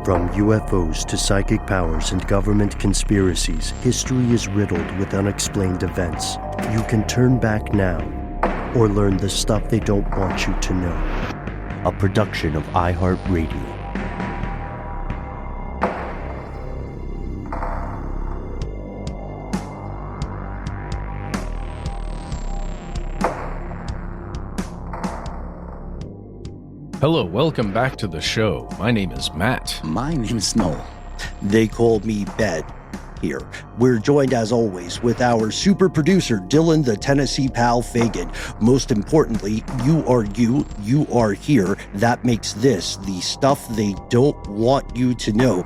From UFOs to psychic powers and government conspiracies, history is riddled with unexplained events. You can turn back now or learn the stuff they don't want you to know. A production of iHeartRadio. Hello, welcome back to the show. My name is Matt. My name is Noel. They call me Ben here. We're joined as always with our super producer, Dylan the Tennessee Pal Fagan. Most importantly, you are here. That makes this the stuff they don't want you to know.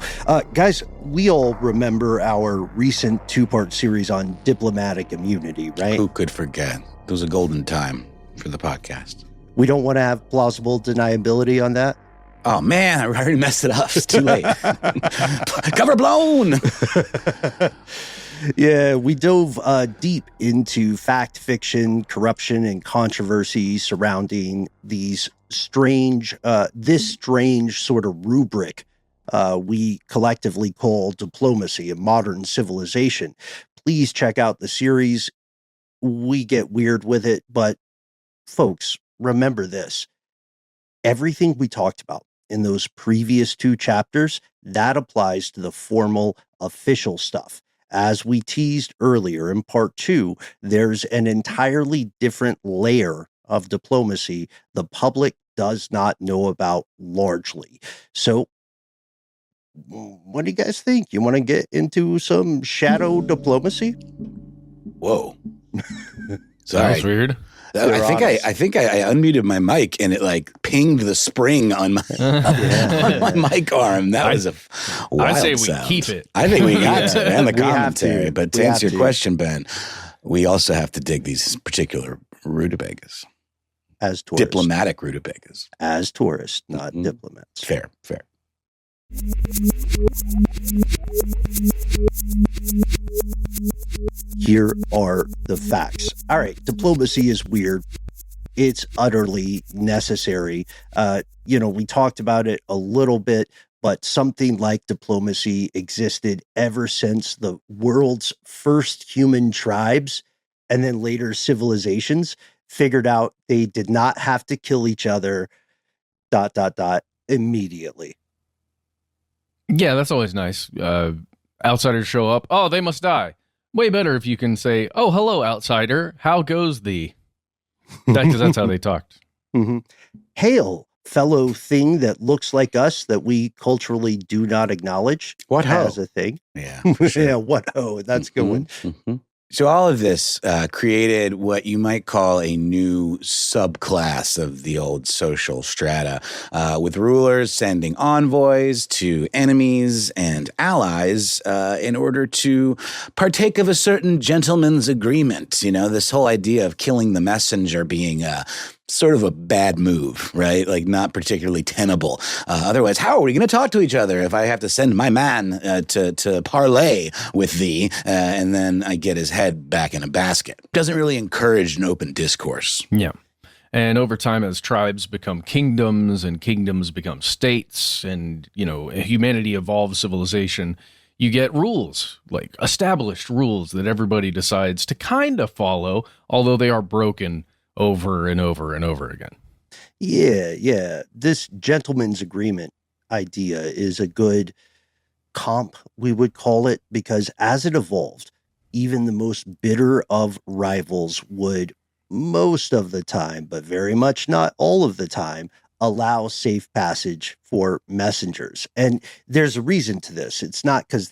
Guys, we all remember our recent two-part series on diplomatic immunity, right? Who could forget? It was a golden time for the podcast. We don't want to have plausible deniability on that. Oh, man, I already messed it up. It's too late. Cover blown. Yeah, we dove deep into fact, fiction, corruption, and controversy surrounding this strange sort of rubric we collectively call diplomacy and modern civilization. Please check out the series. We get weird with it, but folks, remember this. Everything we talked about in those previous two chapters, that applies to the formal, official stuff. As we teased earlier in part 2, there's an entirely different layer of diplomacy the public does not know about largely. So, what do you guys think? You want to get into some shadow diplomacy? Whoa. Sounds Sorry. weird. I think I unmuted my mic and it like pinged the spring on my on my mic arm. That was a wild I say sound. we keep it. I think we got to, and the We have commentary. to. But We to have answer your to. question, Ben, we also have to dig these particular rutabagas. As tourists. Diplomatic rutabagas. As tourists, not Mhm. diplomats. Fair. Here are the facts. All right, diplomacy is weird. It's utterly necessary. We talked about it a little bit, but something like diplomacy existed ever since the world's first human tribes and then later civilizations figured out they did not have to kill each other, ... immediately. Yeah, that's always nice. Outsiders show up. Oh, they must die. Way better if you can say, oh, hello, outsider. How goes thee? Because that's how they talked. Mm-hmm. Hail, fellow thing that looks like us that we culturally do not acknowledge. What ho? as a thing. Yeah. for sure. Yeah, what ho? That's a good one. Mhm. So all of this created what you might call a new subclass of the old social strata, with rulers sending envoys to enemies and allies in order to partake of a certain gentleman's agreement. You know, this whole idea of killing the messenger being sort of a bad move, right? Like not particularly tenable. Otherwise, how are we going to talk to each other if I have to send my man to parley with thee and then I get his head back in a basket? Doesn't really encourage an open discourse. Yeah. And over time, as tribes become kingdoms and kingdoms become states and, humanity evolves civilization, you get rules, like established rules that everybody decides to kind of follow, although they are broken over and over and over again. Yeah. This gentleman's agreement idea is a good comp, we would call it, because as it evolved, even the most bitter of rivals would most of the time, but very much not all of the time, allow safe passage for messengers. And there's a reason to this. It's not because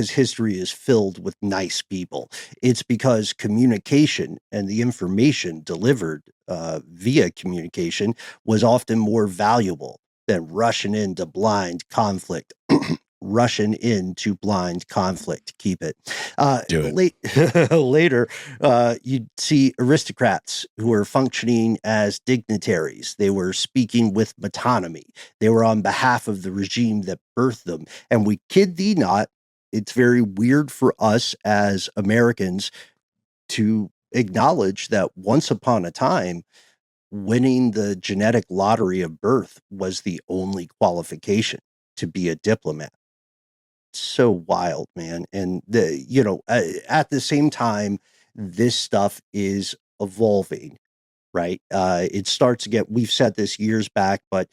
history is filled with nice people. It's because communication and the information delivered via communication was often more valuable than rushing into blind conflict. Keep it. Do it. Later, you'd see aristocrats who were functioning as dignitaries. They were speaking with metonymy. They were on behalf of the regime that birthed them. And we kid thee not, it's very weird for us as Americans to acknowledge that once upon a time, winning the genetic lottery of birth was the only qualification to be a diplomat. So wild, man. And at the same time, this stuff is evolving, right? It starts to get, we've said this years back, but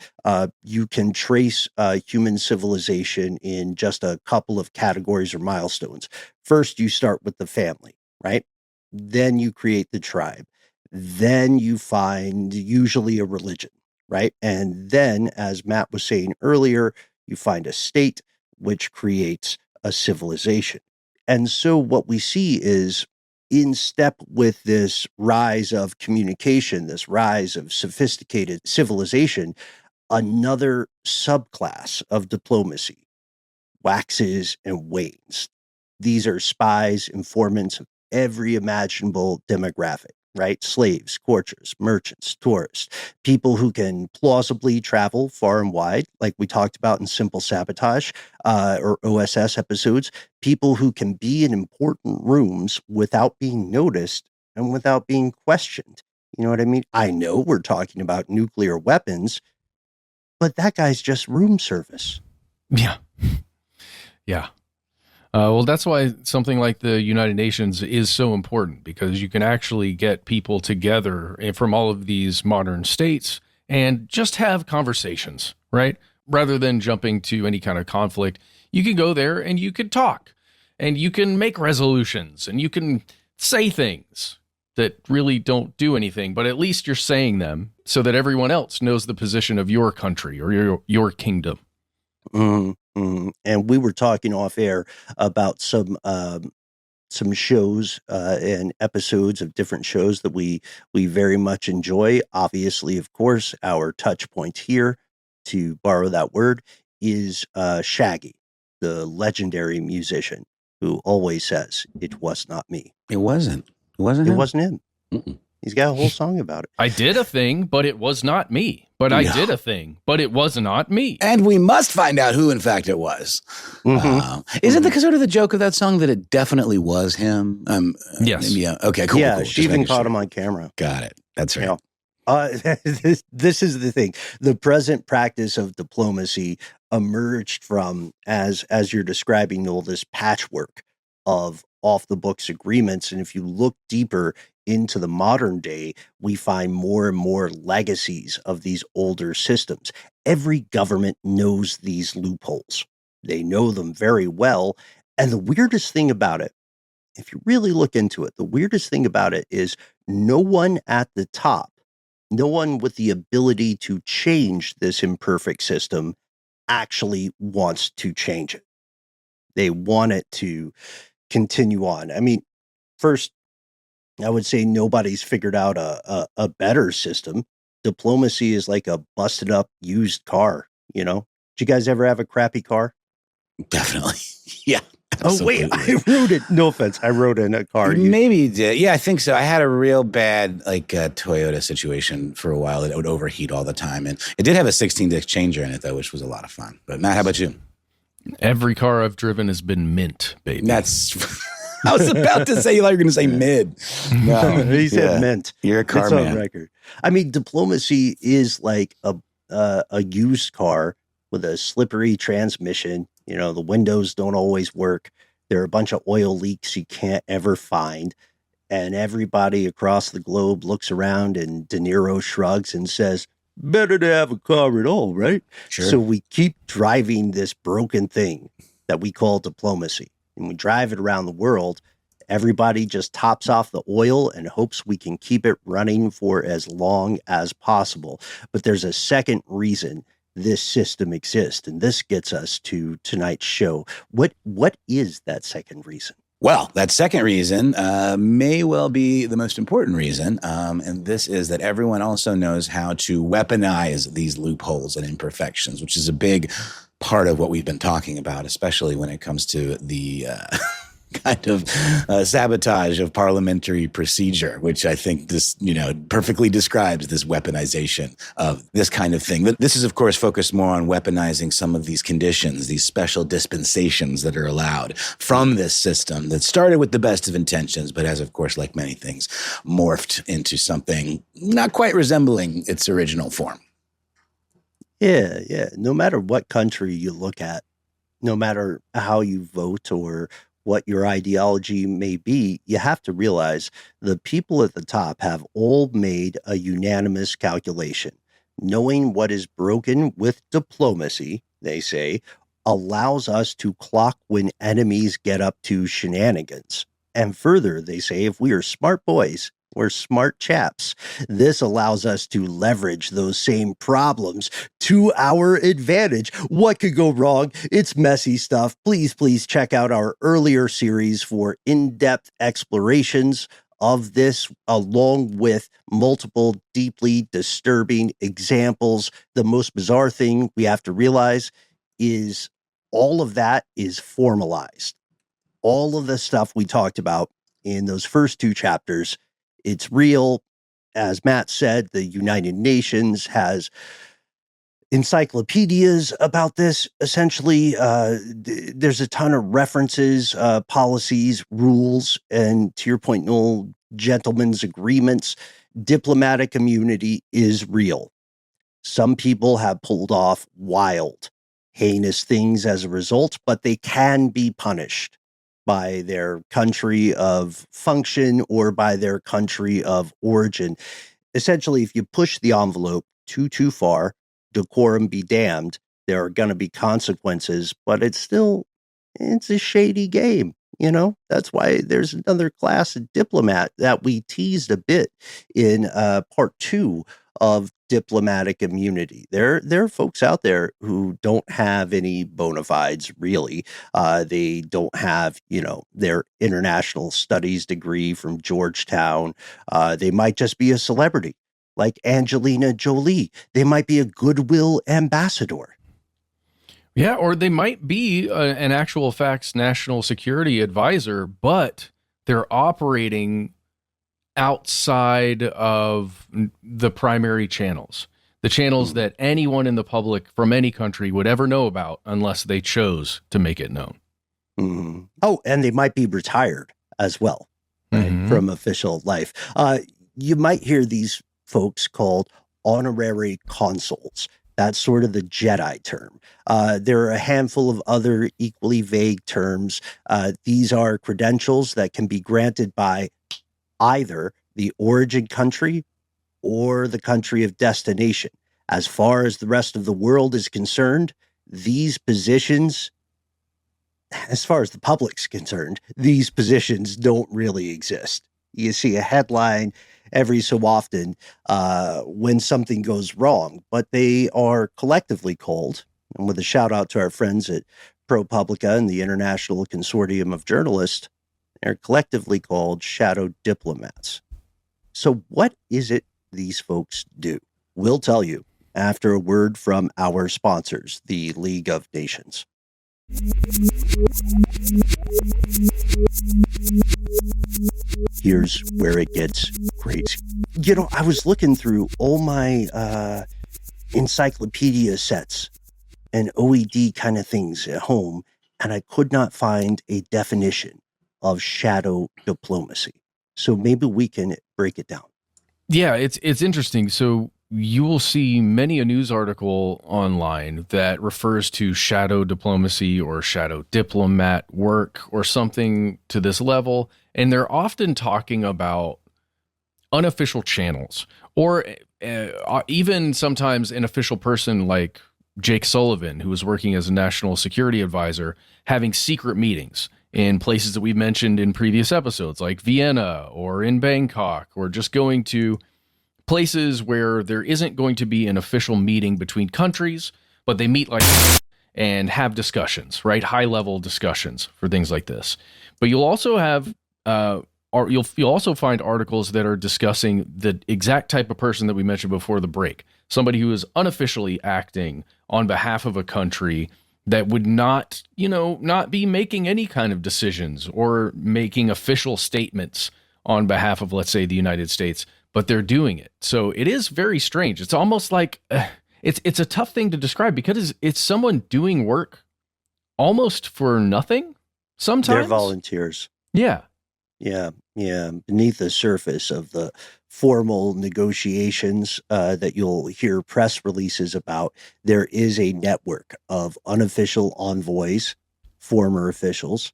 you can trace human civilization in just a couple of categories or milestones. First, you start with the family, right? Then you create the tribe. Then you find usually a religion, right? And then, as Matt was saying earlier, you find a state, which creates a civilization. And so what we see is, in step with this rise of communication, this rise of sophisticated civilization, another subclass of diplomacy waxes and wanes. These are spies, informants of every imaginable demographic, right? Slaves, courtiers, merchants, tourists, people who can plausibly travel far and wide, like we talked about in Simple Sabotage or OSS episodes, people who can be in important rooms without being noticed and without being questioned. You know what I mean? I know we're talking about nuclear weapons, but that guy's just room service. Yeah. Yeah. Well, that's why something like the United Nations is so important, because you can actually get people together from all of these modern states and just have conversations, right? Rather than jumping to any kind of conflict, you can go there and you can talk and you can make resolutions and you can say things that really don't do anything, but at least you're saying them so that everyone else knows the position of your country or your kingdom. And we were talking off air about some shows and episodes of different shows that we very much enjoy. Obviously, of course, our touch point here, to borrow that word, is Shaggy, the legendary musician who always says, "It was not me." It wasn't. It wasn't him. Mm-mm. He's got a whole song about it. I did a thing, but it was not me. But I did a thing, but it was not me. And we must find out who, in fact, it was. Isn't the sort of the joke of that song that it definitely was him? Yes. Yeah. Okay, cool. Yeah, cool. she even caught him on camera. Got it. That's right. This is the thing. The present practice of diplomacy emerged from, as you're describing, Noel, this patchwork of off-the-books agreements. And if you look deeper into the modern day, we find more and more legacies of these older systems. Every government knows these loopholes. They know them very well. And the weirdest thing about it, if you really look into it, the weirdest thing about it is no one at the top, no one with the ability to change this imperfect system actually wants to change it. They want it to continue on. I mean, first, I would say nobody's figured out a better system. Diplomacy is like a busted up used car, you know? Did you guys ever have a crappy car? Definitely. Yeah. Absolutely. Oh, wait, I rode it. No offense. I rode in a car. Maybe you did. Yeah, I think so. I had a real bad Toyota situation for a while that would overheat all the time. And it did have a 16-disc changer in it, though, which was a lot of fun. But Matt, how about you? Every car I've driven has been mint, baby. That's... I was about to say you were going to say mid. No, he said mint. You're a car it's man. On record. I mean, diplomacy is like a used car with a slippery transmission. You know, the windows don't always work. There are a bunch of oil leaks you can't ever find. And everybody across the globe looks around and De Niro shrugs and says, better to have a car at all, right? Sure. So we keep driving this broken thing that we call diplomacy. And we drive it around the world. Everybody just tops off the oil and hopes we can keep it running for as long as possible. But there's a second reason this system exists, and this gets us to tonight's show. What is that second reason? Well, that second reason may well be the most important reason, and this is that everyone also knows how to weaponize these loopholes and imperfections, which is a big part of what we've been talking about, especially when it comes to the kind of sabotage of parliamentary procedure, which I think this, perfectly describes this weaponization of this kind of thing. This is, of course, focused more on weaponizing some of these conditions, these special dispensations that are allowed from this system that started with the best of intentions, but has, of course, like many things, morphed into something not quite resembling its original form. Yeah. No matter what country you look at, no matter how you vote or what your ideology may be, you have to realize the people at the top have all made a unanimous calculation. Knowing what is broken with diplomacy, they say, allows us to clock when enemies get up to shenanigans. And further, they say, if we are smart boys, we're smart chaps, this allows us to leverage those same problems to our advantage. What could go wrong? It's messy stuff. Please check out our earlier series for in-depth explorations of this, along with multiple deeply disturbing examples. The most bizarre thing we have to realize is all of that is formalized. All of the stuff we talked about in those first two chapters, it's real. As Matt said, the United Nations has encyclopedias about this. Essentially, there's a ton of references, policies, rules, and to your point, Noel, gentlemen's agreements. Diplomatic immunity is real. Some people have pulled off wild, heinous things as a result, but they can be punished by their country of function or by their country of origin. Essentially, if you push the envelope too far, decorum be damned, there are going to be consequences, but it's a shady game. That's why there's another class of diplomat that we teased a bit in part 2 of diplomatic immunity. There are folks out there who don't have any bona fides, really. They don't have, their international studies degree from Georgetown. They might just be a celebrity, like Angelina Jolie. They might be a goodwill ambassador. Yeah, or they might be an actual facts national security advisor, but they're operating outside of the primary channels, the channels that anyone in the public from any country would ever know about unless they chose to make it known. Mm-hmm. Oh, and they might be retired as well, right, from official life. You might hear these folks called honorary consuls. That's sort of the Jedi term. There are a handful of other equally vague terms. These are credentials that can be granted by either the origin country or the country of destination. As far as the rest of the world is concerned, these positions, as far as the public's concerned, these positions don't really exist. You see a headline every so often when something goes wrong, but they are collectively called, and with a shout out to our friends at ProPublica and the International Consortium of Journalists, they're collectively called shadow diplomats. So what is it these folks do? We'll tell you after a word from our sponsors, the League of Nations. Here's where it gets crazy. I was looking through all my encyclopedia sets and OED kind of things at home, and I could not find a definition of shadow diplomacy. So maybe we can break it down. Yeah, it's interesting. So you will see many a news article online that refers to shadow diplomacy or shadow diplomat work or something to this level. And they're often talking about unofficial channels or even sometimes an official person like Jake Sullivan, who was working as a national security advisor, having secret meetings in places that we've mentioned in previous episodes, like Vienna or in Bangkok, or just going to places where there isn't going to be an official meeting between countries, but they meet like and have discussions, right? High-level discussions for things like this. But you'll also have, you'll also find articles that are discussing the exact type of person that we mentioned before the break, somebody who is unofficially acting on behalf of a country that would not be making any kind of decisions or making official statements on behalf of, let's say, the United States, but they're doing it. So it is very strange. It's almost like it's a tough thing to describe because it's someone doing work almost for nothing sometimes. They're volunteers. Yeah. Yeah, yeah. Beneath the surface of the formal negotiations that you'll hear press releases about, there is a network of unofficial envoys, former officials,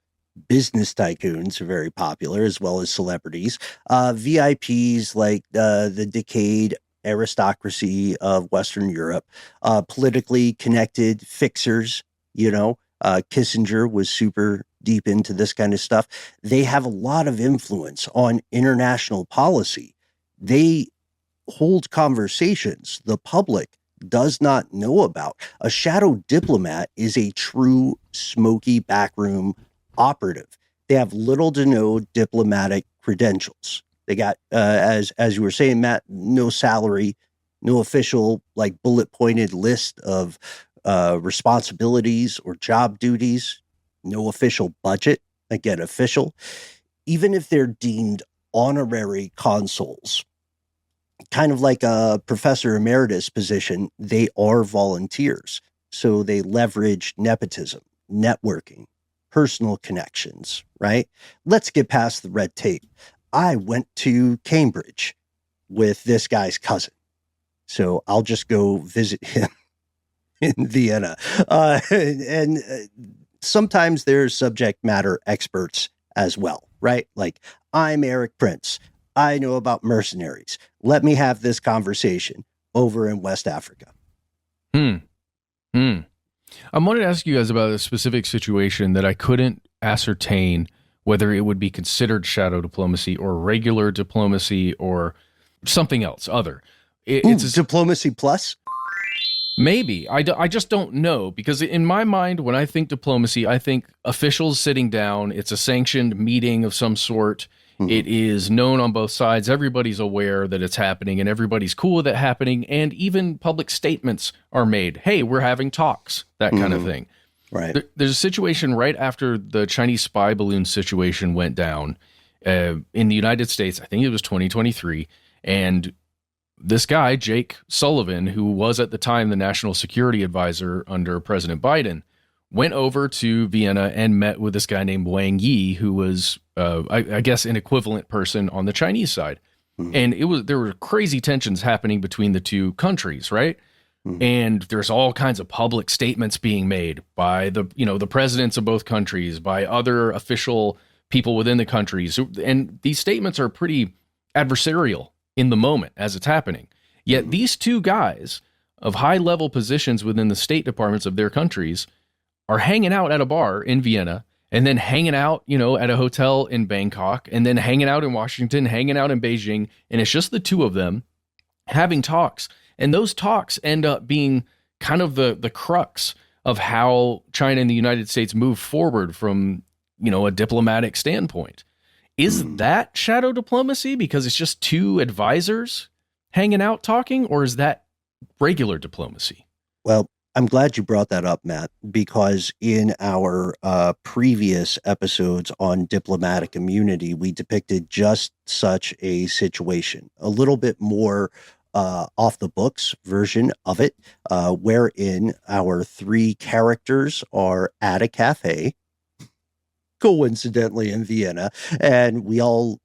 business tycoons are very popular, as well as celebrities, VIPs like the decayed aristocracy of Western Europe, politically connected fixers, Kissinger was super deep into this kind of stuff. They have a lot of influence on international policy. They hold conversations the public does not know about. A shadow diplomat is a true smoky backroom operative. They have little to no diplomatic credentials. They got, as you were saying, Matt, no salary, no official like bullet pointed list of responsibilities or job duties, no official budget. Again, official. Even if they're deemed honorary consuls, kind of like a professor emeritus position, they are volunteers. So they leverage nepotism, networking, personal connections, right? Let's get past the red tape. I went to Cambridge with this guy's cousin, so I'll just go visit him in Vienna. And sometimes there's subject matter experts as well, right? Like, I'm Eric Prince. I know about mercenaries. Let me have this conversation over in West Africa. I wanted to ask you guys about a specific situation that I couldn't ascertain whether it would be considered shadow diplomacy or regular diplomacy or something else, other. It's diplomacy plus? Maybe. I just don't know, because in my mind, when I think diplomacy, I think officials sitting down. It's a sanctioned meeting of some sort. Mm-hmm. It is known on both sides. Everybody's aware that it's happening and everybody's cool with it happening. And even public statements are made. Hey, we're having talks, that kind of thing. Right. There's a situation right after the Chinese spy balloon situation went down in the United States. I think it was 2023. And this guy, Jake Sullivan, who was at the time the national security advisor under President Biden, went over to Vienna and met with this guy named Wang Yi, who was, I guess, an equivalent person on the Chinese side. Mm-hmm. And there were crazy tensions happening between the two countries, right? Mm-hmm. And there's all kinds of public statements being made by the presidents of both countries, by other official people within the countries. And these statements are pretty adversarial in the moment as it's happening. Yet these two guys of high-level positions within the state departments of their countries are hanging out at a bar in Vienna, and then hanging out, at a hotel in Bangkok, and then hanging out in Washington, hanging out in Beijing, and it's just the two of them having talks. And those talks end up being kind of the crux of how China and the United States move forward from, a diplomatic standpoint. Is that shadow diplomacy because it's just two advisors hanging out talking, or is that regular diplomacy? Well, I'm glad you brought that up, Matt, because in our previous episodes on diplomatic immunity, we depicted just such a situation, a little bit more off the books version of it, wherein our three characters are at a cafe, coincidentally in Vienna, and we all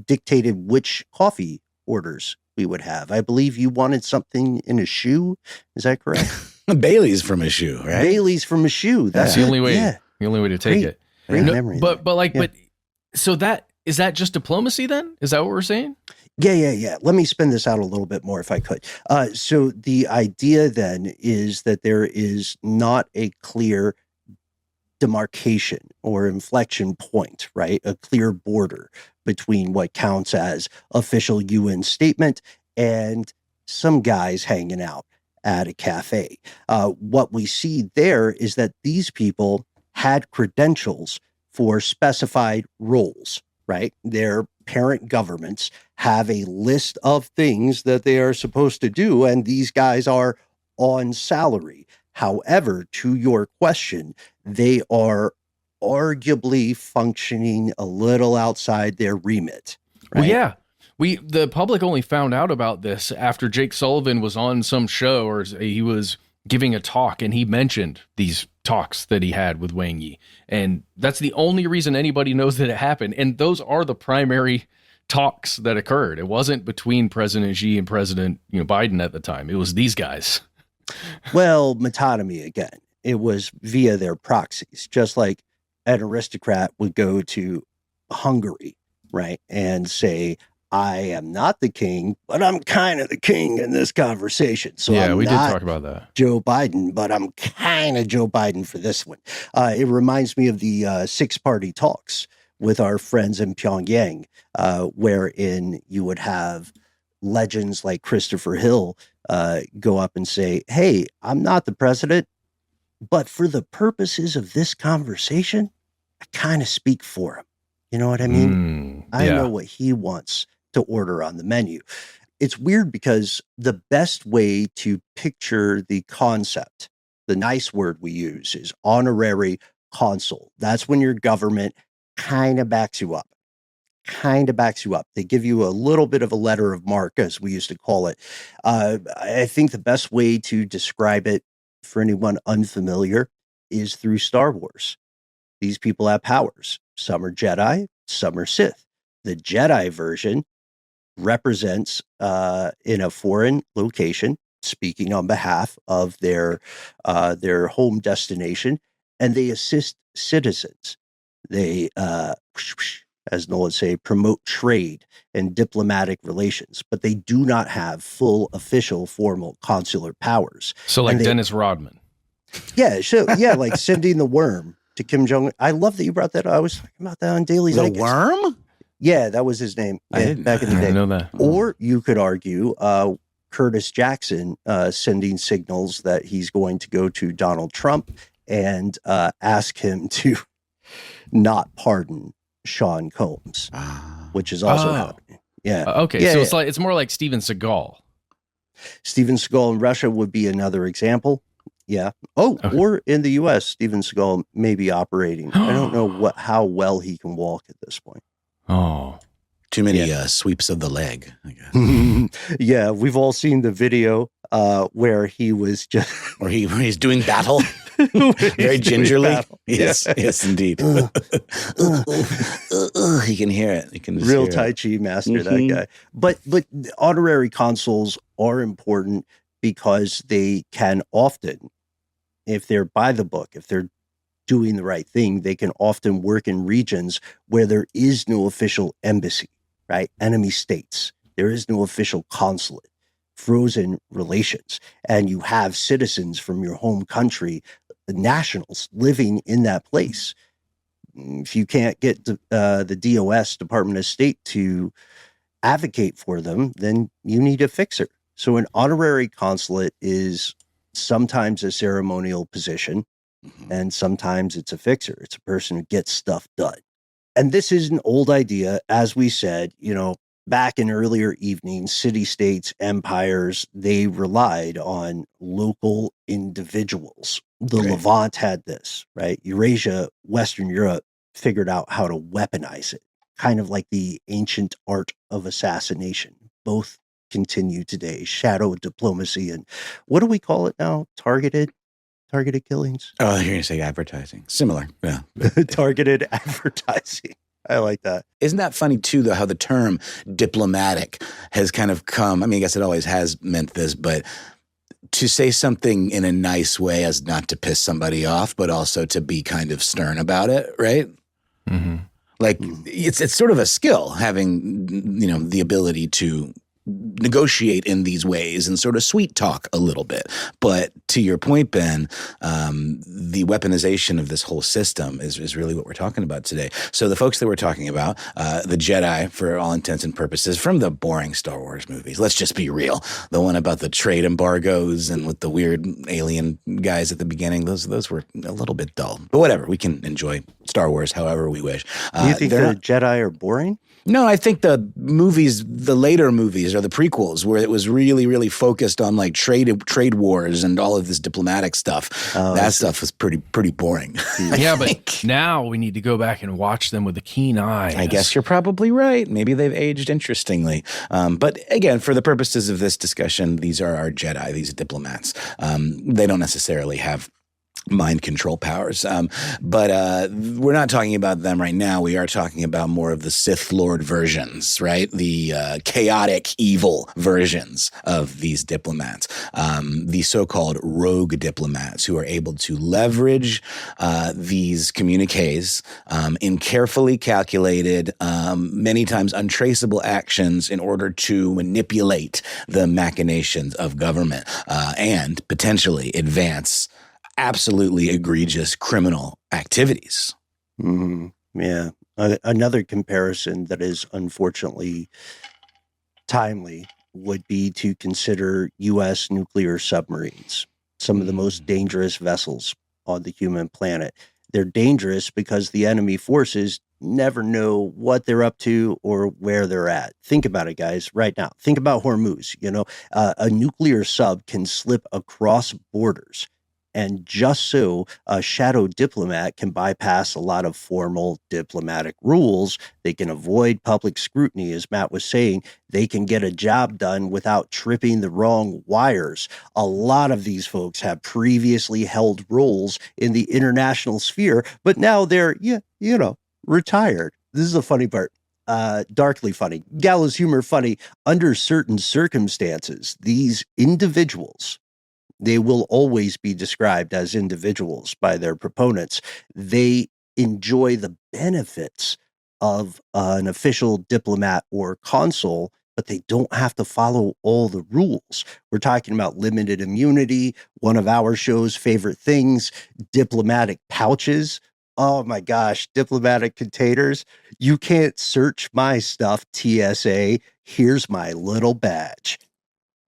dictated which coffee orders we would have. I believe you wanted something in a shoe. Is that correct? Bailey's from a shoe, right? Bailey's from a shoe. That's the only way. Yeah. The only way to take it. Great memory. But so is that just diplomacy then? Is that what we're saying? Yeah. Let me spin this out a little bit more if I could. So the idea then is that there is not a clear demarcation or inflection point, right? A clear border between what counts as official UN statement and some guys hanging out at a cafe. What we see there is that these people had credentials for specified roles, right? Their parent governments have a list of things that they are supposed to do, and these guys are on salary. However, to your question, they are arguably functioning a little outside their remit. Right? Well, yeah. The public only found out about this after Jake Sullivan was on some show, or he was giving a talk, and he mentioned these talks that he had with Wang Yi. And that's the only reason anybody knows that it happened. And those are the primary talks that occurred. It wasn't between President Xi and President Biden at the time. It was these guys. Well, metonymy again. It was via their proxies, just like an aristocrat would go to Hungary, right, and say, I am not the king, but I'm kind of the king in this conversation. So yeah, we did not talk about that. Joe Biden, but I'm kind of Joe Biden for this one. It reminds me of the six-party talks with our friends in Pyongyang, wherein you would have legends like Christopher Hill go up and say, hey, I'm not the president, but for the purposes of this conversation, I kind of speak for him. You know what I mean? I know what he wants to order on the menu. It's weird because the best way to picture the concept, the nice word we use is honorary consul. That's when your government kind of backs you up. They give you a little bit of a letter of marque, as we used to call it. I think the best way to describe it for anyone unfamiliar is through Star Wars. These people have powers. Some are Jedi, some are Sith. The Jedi version represents in a foreign location, speaking on behalf of their home destination, and they assist citizens. They, as Noel would say, promote trade and diplomatic relations, but they do not have full official formal consular powers. So like Dennis Rodman. Yeah, sure. Yeah, like sending the worm to Kim Jong-un. I love that you brought that up. I was talking about that on Daily The Zeitgeist. worm? Yeah, that was his name back in the day. I didn't know that. Or you could argue Curtis Jackson sending signals that he's going to go to Donald Trump and ask him to not pardon Sean Combs, which is also happening. Yeah. Okay, so it's more like Steven Seagal. Steven Seagal in Russia would be another example. Yeah. Oh, okay. Or in the U.S., Steven Seagal may be operating. I don't know how well he can walk at this point. Oh, too many sweeps of the leg, I guess. Yeah, we've all seen the video where he was just where he's doing battle very gingerly. Yes, yes, indeed. He can hear it. He can real Tai Chi master, that guy. But honorary consuls are important because they can often, if they're by the book, if they're doing the right thing, they can often work in regions where there is no official embassy, right? Enemy states. There is no official consulate, frozen relations. And you have citizens from your home country, nationals, living in that place. If you can't get the DOS, Department of State, to advocate for them, then you need a fixer. So an honorary consulate is sometimes a ceremonial position, and sometimes it's a fixer. It's a person who gets stuff done. And this is an old idea. As we said, back in earlier evenings, city-states, empires, they relied on local individuals. The Levant had this, right? Eurasia, Western Europe figured out how to weaponize it, kind of like the ancient art of assassination. Both continue today. Shadow diplomacy and what do we call it now? Targeted killings. Oh, you're going to say advertising. Similar. Yeah. Targeted advertising. I like that. Isn't that funny too, though, how the term diplomatic has kind of come, I mean, I guess it always has meant this, but to say something in a nice way as not to piss somebody off, but also to be kind of stern about it, right? Mm-hmm. Like it's sort of a skill having, the ability to negotiate in these ways and sort of sweet talk a little bit. But to your point, Ben, the weaponization of this whole system is really what we're talking about today. So the folks that we're talking about, the Jedi, for all intents and purposes, from the boring Star Wars movies, let's just be real. The one about the trade embargoes and with the weird alien guys at the beginning, those were a little bit dull. But whatever, we can enjoy Star Wars however we wish. Do you think the Jedi are boring? No, I think the later movies or the prequels where it was really, really focused on like trade wars and all of this diplomatic stuff. That stuff was pretty boring. Yeah, but now we need to go back and watch them with a keen eye. I guess you're probably right. Maybe they've aged interestingly. But again, for the purposes of this discussion, these are our Jedi, these diplomats. They don't necessarily have mind control powers. But we're not talking about them right now. We are talking about more of the Sith Lord versions, right? The chaotic, evil versions of these diplomats. The so-called rogue diplomats who are able to leverage these communiques in carefully calculated, many times untraceable actions in order to manipulate the machinations of government and potentially advance absolutely egregious criminal activities. Mm-hmm. Yeah. Another comparison that is unfortunately timely would be to consider U.S. nuclear submarines, some of the most dangerous vessels on the human planet. They're dangerous because the enemy forces never know what they're up to or where they're at. Think about it, guys, right now. Think about Hormuz. A nuclear sub can slip across borders. And just so a shadow diplomat can bypass a lot of formal diplomatic rules, they can avoid public scrutiny, as Matt was saying. They can get a job done without tripping the wrong wires. A lot of these folks have previously held roles in the international sphere, but now they're, retired. This is the funny part. Darkly funny. Gallows humor funny. Under certain circumstances, these individuals, they will always be described as individuals by their proponents. They enjoy the benefits of an official diplomat or consul, but they don't have to follow all the rules. We're talking about limited immunity, one of our show's favorite things, diplomatic pouches. Oh my gosh, diplomatic containers. You can't search my stuff, TSA. Here's my little badge.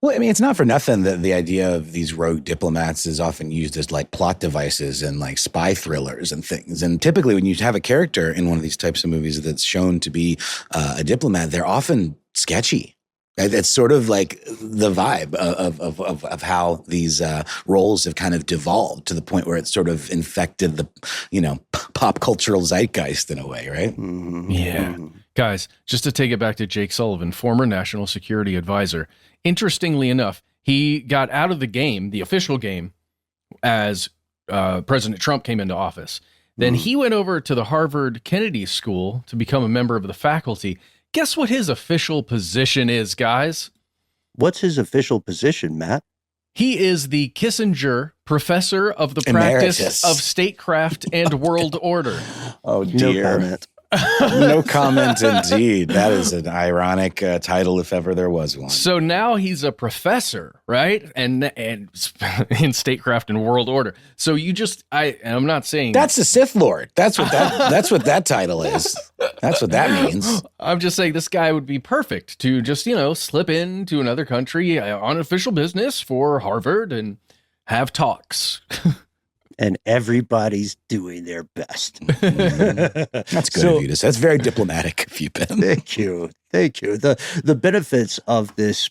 Well, I mean, it's not for nothing that the idea of these rogue diplomats is often used as like plot devices and like spy thrillers and things. And typically when you have a character in one of these types of movies that's shown to be a diplomat, they're often sketchy. It's sort of like the vibe of how these roles have kind of devolved to the point where it's sort of infected the, pop cultural zeitgeist in a way, right? Mm-hmm. Yeah. Guys, just to take it back to Jake Sullivan, former national security advisor. Interestingly enough, he got out of the game, the official game, as President Trump came into office. Then he went over to the Harvard Kennedy School to become a member of the faculty. Guess what his official position is, guys? What's his official position, Matt? He is the Kissinger Professor of the Practice Emeritus of Statecraft and World Order. Oh, dear. No comment. No comment indeed. That is an ironic title if ever there was one. So now he's a professor, right? And in statecraft and world order. So I'm not saying that's the Sith Lord. That's what that title is. That's what that means. I'm just saying this guy would be perfect to just, slip into another country on official business for Harvard and have talks. And everybody's doing their best. That's good of you to say. That's very diplomatic of you, Ben. Thank you. The benefits of this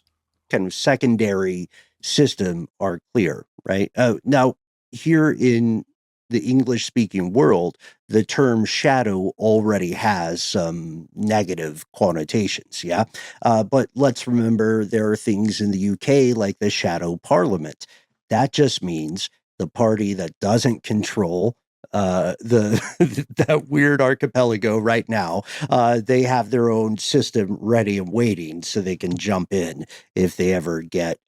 kind of secondary system are clear, right? Now, here in the English-speaking world, the term shadow already has some negative connotations, yeah? But let's remember there are things in the UK like the shadow parliament. That just means the party that doesn't control that weird archipelago right now, they have their own system ready and waiting so they can jump in if they ever get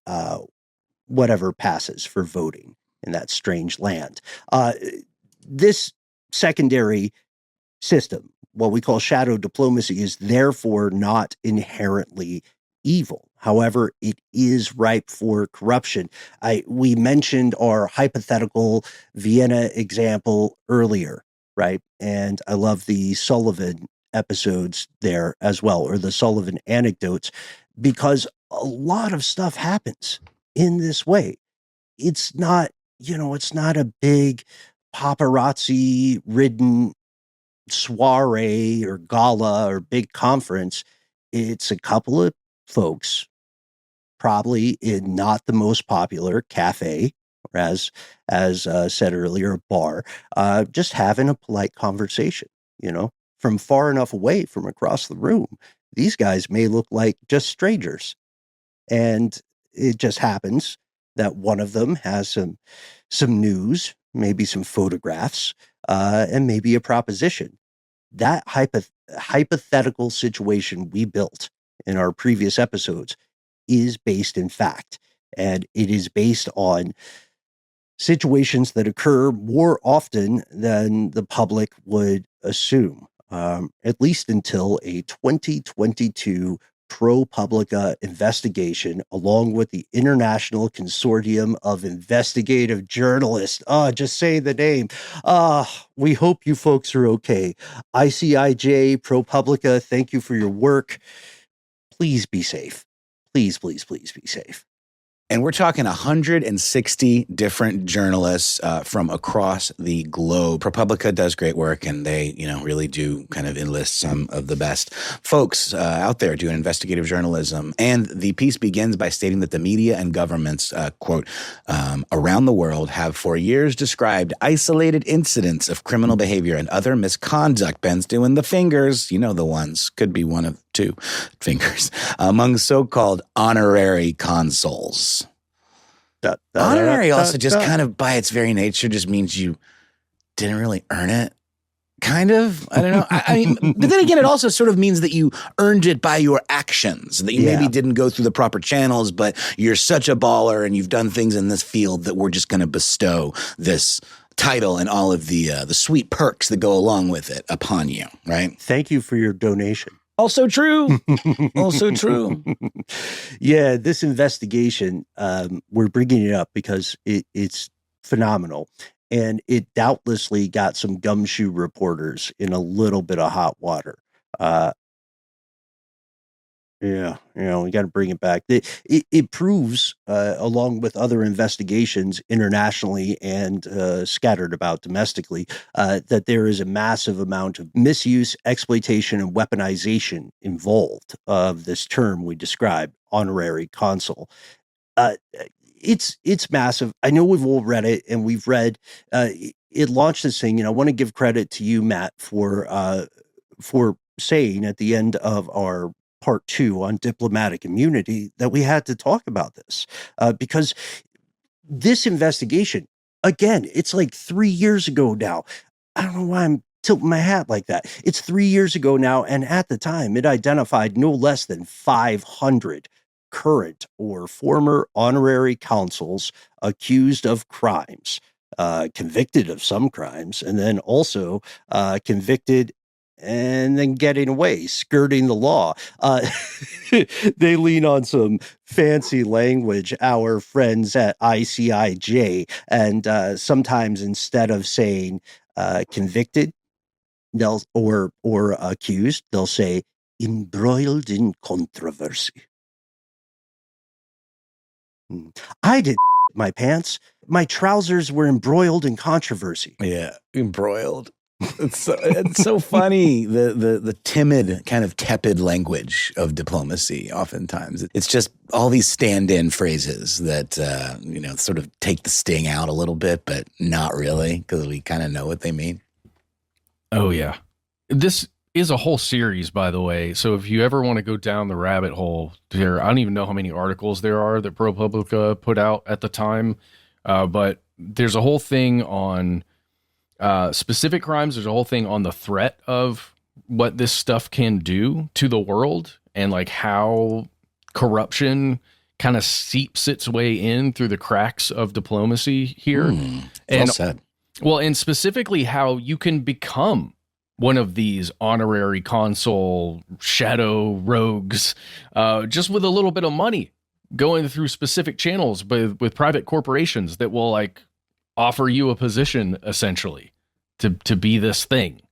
whatever passes for voting in that strange land. This secondary system, what we call shadow diplomacy, is therefore not inherently evil. However, it is ripe for corruption. We mentioned our hypothetical Vienna example earlier, right? And I love the Sullivan episodes there as well, or the Sullivan anecdotes, because a lot of stuff happens in this way. It's not, it's not a big paparazzi ridden soiree or gala or big conference. It's a couple of folks, probably in not the most popular cafe, or as said earlier, a bar, just having a polite conversation, from far enough away from across the room. These guys may look like just strangers. And it just happens that one of them has some news, maybe some photographs, and maybe a proposition. That hypothetical situation we built in our previous episodes is based in fact, and it is based on situations that occur more often than the public would assume, at least until a 2022 ProPublica investigation, along with the International Consortium of Investigative Journalists. Just say the name. We hope you folks are okay. ICIJ, ProPublica, thank you for your work. Please be safe. Please, please, please be safe. And we're talking 160 different journalists from across the globe. ProPublica does great work, and they, really do kind of enlist some of the best folks out there doing investigative journalism. And the piece begins by stating that the media and governments, quote, around the world have for years described isolated incidents of criminal behavior and other misconduct. Ben's doing the fingers, the ones, could be one of two fingers, among so-called honorary consuls. Honorary also just kind of by its very nature just means you didn't really earn it. Kind of. I don't know. I mean, but then again, it also sort of means that you earned it by your actions, that you maybe didn't go through the proper channels, but you're such a baller and you've done things in this field that we're just going to bestow this title and all of the sweet perks that go along with it upon you, right? Thank you for your donation. Also true. Also true. Yeah, this investigation, we're bringing it up because it's phenomenal. And it doubtlessly got some gumshoe reporters in a little bit of hot water. We got to bring it back. It proves, along with other investigations internationally and scattered about domestically, that there is a massive amount of misuse, exploitation, and weaponization involved of this term we described, honorary consul. It's massive. I know we've all read it, and we've read it launched this thing. I want to give credit to you, Matt, for saying at the end of our part 2 on diplomatic immunity that we had to talk about this because this investigation, again, it's like 3 years ago now. I don't know why I'm tilting my hat like that. It's 3 years ago now, and at the time, it identified no less than 500 current or former honorary consuls accused of crimes, convicted of some crimes, and then also convicted and then getting away, skirting the law. They lean on some fancy language, our friends at ICIJ, and sometimes instead of saying convicted or accused, they'll say embroiled in controversy. I did my pants. My trousers were embroiled in controversy. Yeah, embroiled. It's so funny, the timid, kind of tepid language of diplomacy. Oftentimes, it's just all these stand-in phrases that sort of take the sting out a little bit, but not really, because we kind of know what they mean. Oh yeah, this is a whole series, by the way. So if you ever want to go down the rabbit hole, I don't even know how many articles there are that ProPublica put out at the time, but there's a whole thing on specific crimes. There's a whole thing on the threat of what this stuff can do to the world, and like how corruption kind of seeps its way in through the cracks of diplomacy here. Well said. Well, and specifically how you can become one of these honorary consul shadow rogues just with a little bit of money going through specific channels with private corporations that will like offer you a position essentially to be this thing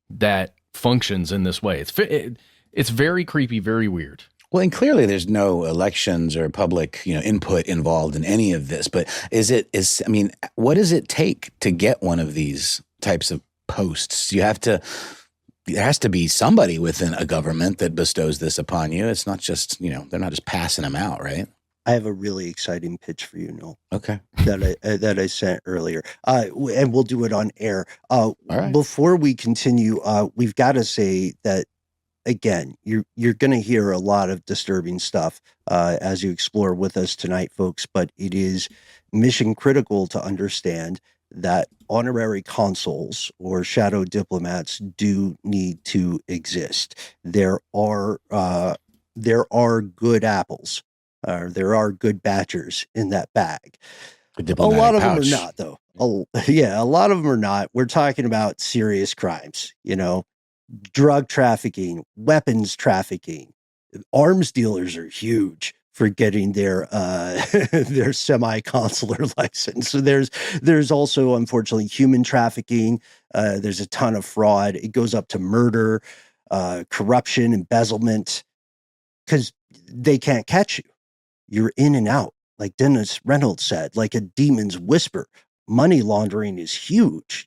that functions in this way. It's very creepy, very weird. Well, and clearly there's no elections or public, input involved in any of this. But what does it take to get one of these types of posts? You have to there has to be somebody within a government that bestows this upon you. It's not just, they're not just passing them out, right? I have a really exciting pitch for you, Noel. Okay. That I sent earlier, and we'll do it on air. All right. Before we continue, we've got to say that again, you're going to hear a lot of disturbing stuff as you explore with us tonight, folks. But it is mission critical to understand that honorary consuls or shadow diplomats do need to exist. There are good apples. There are good badgers in that bag. A lot of them are not, though. A lot of them are not. We're talking about serious crimes, drug trafficking, weapons trafficking. Arms dealers are huge for getting their their semi-consular license. So there's also, unfortunately, human trafficking. There's a ton of fraud. It goes up to murder, corruption, embezzlement, because they can't catch you. You're in and out, like Dennis Reynolds said, like a demon's whisper. Money laundering is huge,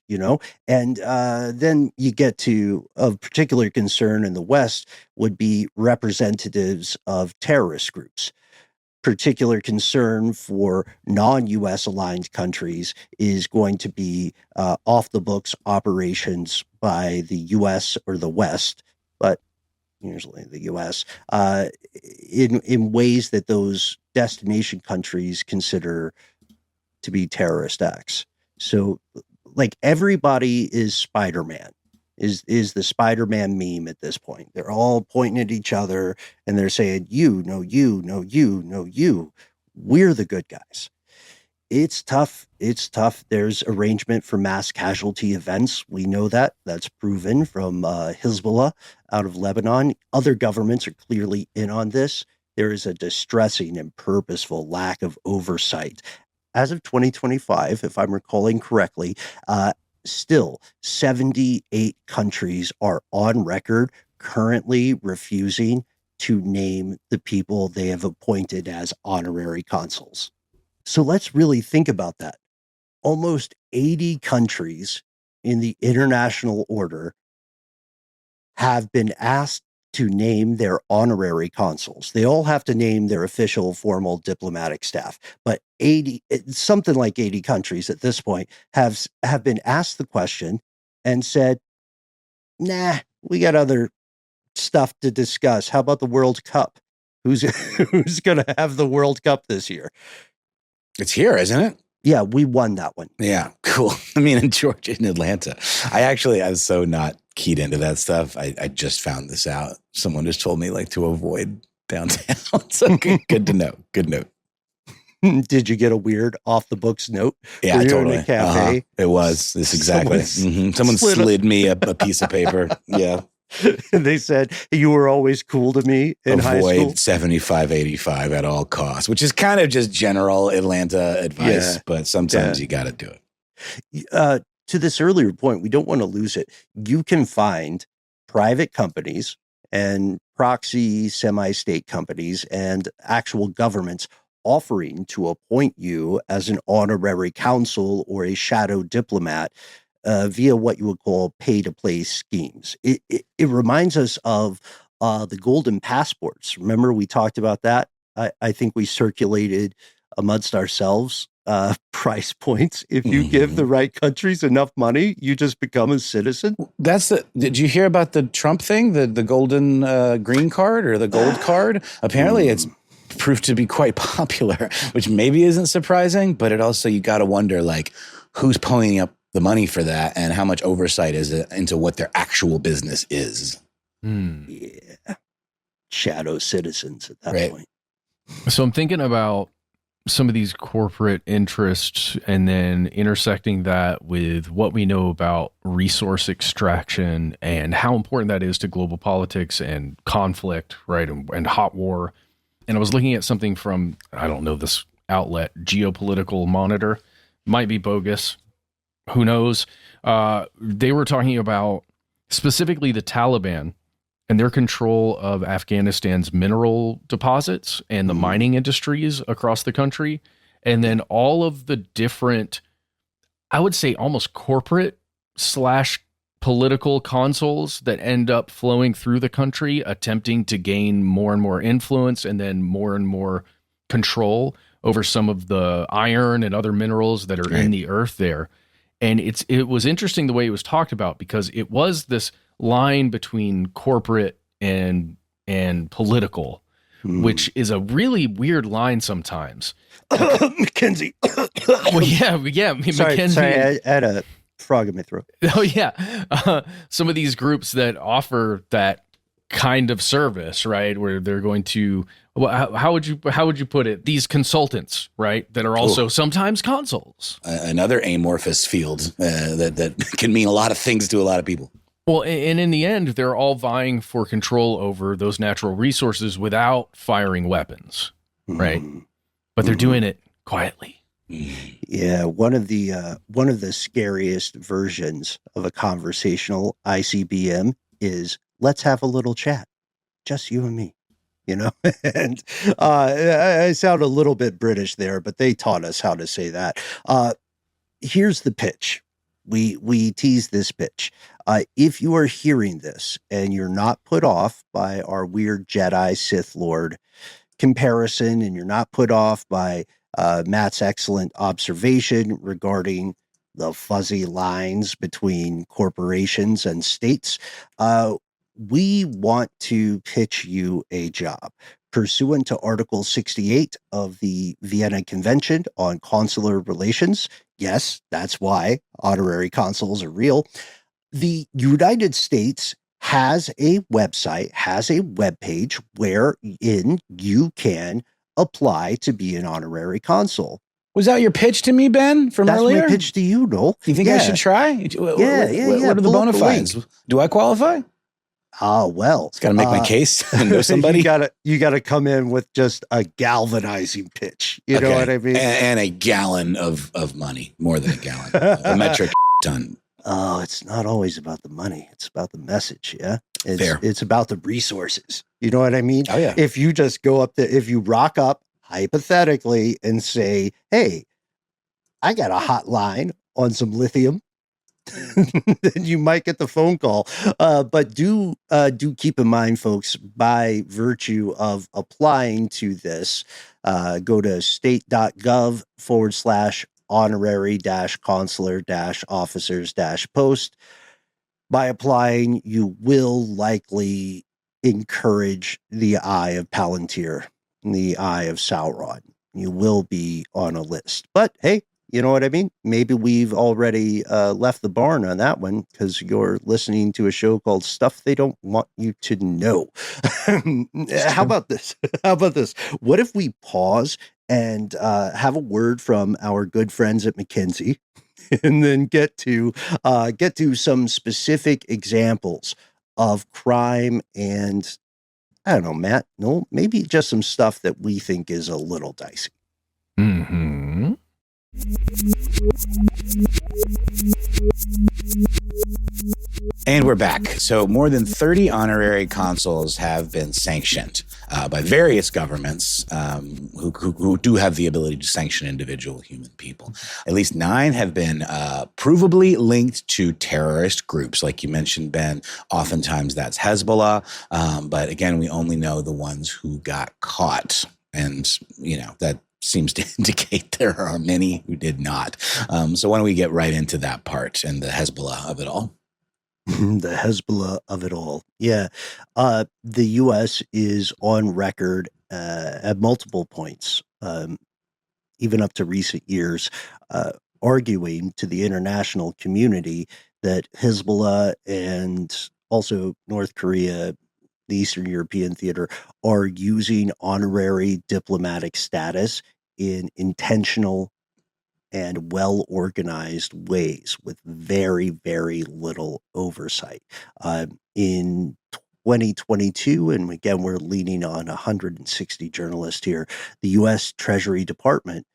and then you get to of particular concern in the West would be representatives of terrorist groups. Particular concern for non-U.S. aligned countries is going to be off the books operations by the U.S. or the West, but usually the U.S., in ways that those destination countries consider to be terrorist acts. So, like, everybody is Spider-Man, is the Spider-Man meme at this point. They're all pointing at each other and they're saying, you, no, you, no, you, no, you. We're the good guys. It's tough. It's tough. There's arrangement for mass casualty events. We know that. That's proven from Hezbollah out of Lebanon. Other governments are clearly in on this. There is a distressing and purposeful lack of oversight. As of 2025, if I'm recalling correctly, still 78 countries are on record currently refusing to name the people they have appointed as honorary consuls. So let's really think about that. Almost 80 countries in the international order have been asked to name their honorary consuls. They all have to name their official formal diplomatic staff, but something like 80 countries at this point have been asked the question and said, nah, we got other stuff to discuss. How about the World Cup? Who's going to have the World Cup this year? It's here, isn't it? Yeah, we won that one. Yeah, cool. I mean, in Georgia, in Atlanta. I was so not keyed into that stuff. I just found this out. Someone just told me to avoid downtown. So good to know. Good note. Did you get a weird off the books note? Yeah, totally. In a cafe? It was this exactly. Someone slid me a piece of paper. Yeah. They said you were always cool to me in high school. Avoid 75-85 at all costs, which is kind of just general Atlanta advice, but sometimes you got to do it. To this earlier point, we don't want to lose it. You can find private companies and proxy semi-state companies and actual governments offering to appoint you as an honorary consul or a shadow diplomat via what you would call pay-to-play schemes. It reminds us of the golden passports. Remember, we talked about that? I think we circulated amongst ourselves price points. If you give the right countries enough money, you just become a citizen. Did you hear about the Trump thing, the golden green card or the gold card? Apparently it's proved to be quite popular, which maybe isn't surprising, but it also, you got to wonder, who's ponying up the money for that and how much oversight is it into what their actual business is. Yeah. Shadow citizens at that point. So I'm thinking about some of these corporate interests and then intersecting that with what we know about resource extraction and how important that is to global politics and conflict, right? And hot war. And I was looking at something from, I don't know, this outlet, Geopolitical Monitor, might be bogus. Who knows? They were talking about specifically the Taliban and their control of Afghanistan's mineral deposits and the mining industries across the country. And then all of the different, I would say almost corporate / political consuls that end up flowing through the country, attempting to gain more and more influence and then more and more control over some of the iron and other minerals that are in the earth there. And it was interesting the way it was talked about, because it was this line between corporate and political, which is a really weird line sometimes. Mackenzie. Well, yeah. Mackenzie. Sorry, I had a frog in my throat. Oh, yeah. Some of these groups that offer that kind of service, right, where they're going to, well, how would you put it? These consultants, right, that are also sometimes consuls. Another amorphous field that can mean a lot of things to a lot of people. Well, and in the end, they're all vying for control over those natural resources without firing weapons, right? But they're doing it quietly. Yeah, one of the scariest versions of a conversational ICBM is, let's have a little chat, just you and me, you know. And I sound a little bit British there, but they taught us how to say that. Here's the pitch. We tease this pitch. If you are hearing this and you're not put off by our weird Jedi Sith Lord comparison, and you're not put off by Matt's excellent observation regarding the fuzzy lines between corporations and states, we want to pitch you a job. Pursuant to Article 68 of the Vienna Convention on Consular Relations, yes, that's why honorary consuls are real, the United States has a website, has a webpage wherein you can apply to be an honorary consul. Was that your pitch to me, Ben, from earlier? That's my pitch to you, Noel. Do you think I should try? Yeah. What are the bona fides? Do I qualify? Well. It's got to make my case and know somebody. You gotta come in with just a galvanizing pitch. You know what I mean? And a gallon of money, more than a gallon, a metric ton. Oh, it's not always about the money. It's about the message. Yeah. Fair. It's about the resources. You know what I mean? Oh, yeah. If you just go up if you rock up hypothetically and say, hey, I got a hotline on some lithium, then you might get the phone call. But do keep in mind, folks, by virtue of applying to this, go to state.gov/honorary-consular-officers-post. By applying, you will likely encourage the eye of Palantir and the eye of Sauron. You will be on a list. But hey, you know what I mean? Maybe we've already left the barn on that one because you're listening to a show called Stuff They Don't Want You to Know. How about this? What if we pause and have a word from our good friends at McKinsey, and then get to some specific examples of crime and, I don't know, Matt, no, maybe just some stuff that we think is a little dicey. Mm-hmm. And we're back. So more than 30 honorary consuls have been sanctioned by various governments who do have the ability to sanction individual human people. At least 9 have been provably linked to terrorist groups. Like you mentioned, Ben, oftentimes that's Hezbollah. But again, we only know the ones who got caught. And, you know, that seems to indicate there are many who did not. So why don't we get right into that part and the Hezbollah of it all? The Hezbollah of it all. Yeah. The U.S. is on record at multiple points, even up to recent years, arguing to the international community that Hezbollah and also North Korea, the Eastern European theater, are using honorary diplomatic status in intentional and well-organized ways with very, very little oversight. In 2022, and again, we're leaning on 160 journalists here, the U.S. Treasury Department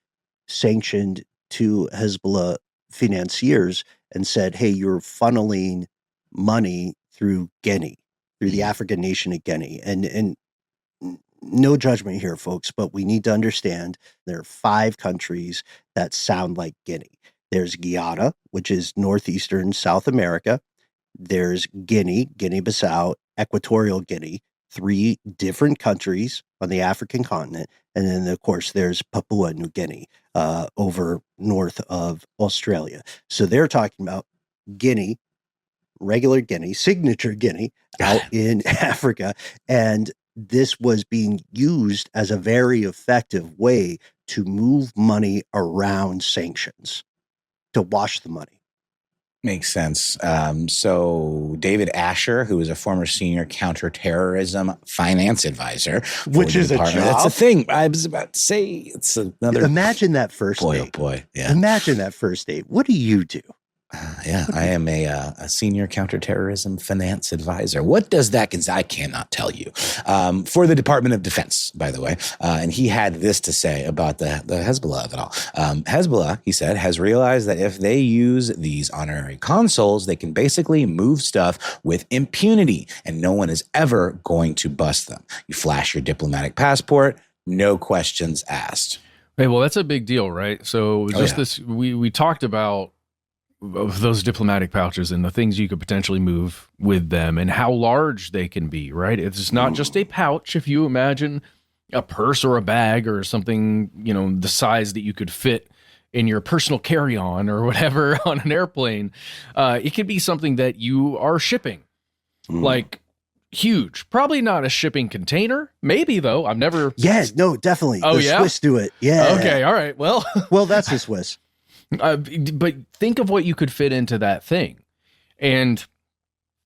sanctioned 2 Hezbollah financiers and said, hey, you're funneling money through Guinea, through the African nation of Guinea. And no judgment here, folks, but we need to understand there are 5 countries that sound like Guinea. There's Guyana, which is northeastern South America. there's Guinea-Bissau, Equatorial Guinea, 3 different countries on the African continent. And then, of course, there's Papua New Guinea over north of Australia. So they're talking about Guinea, regular Guinea, signature Guinea out in Africa. And this was being used as a very effective way to move money around sanctions, to wash the money. Makes sense. So David Asher, who is a former senior counterterrorism finance advisor, which is a job. That's a thing. I was about to say it's another. Imagine that first date. Oh boy. Yeah. Imagine that first date. What do you do? Yeah, I am a senior counterterrorism finance advisor. What does that mean? I cannot tell you. For the Department of Defense, by the way. And he had this to say about the Hezbollah of it all. Hezbollah, he said, has realized that if they use these honorary consuls, they can basically move stuff with impunity, and no one is ever going to bust them. You flash your diplomatic passport, no questions asked. Hey, well, that's a big deal, right? So this, we talked about of those diplomatic pouches and the things you could potentially move with them and how large they can be, right? It's not just a pouch. If you imagine a purse or a bag or something, the size that you could fit in your personal carry-on or whatever on an airplane, it could be something that you are shipping, like huge. Probably not a shipping container. Maybe, though. I've never... Yes, no, definitely. Oh, the Swiss do it. Yeah. Okay, all right. Well, that's the Swiss. But think of what you could fit into that thing. And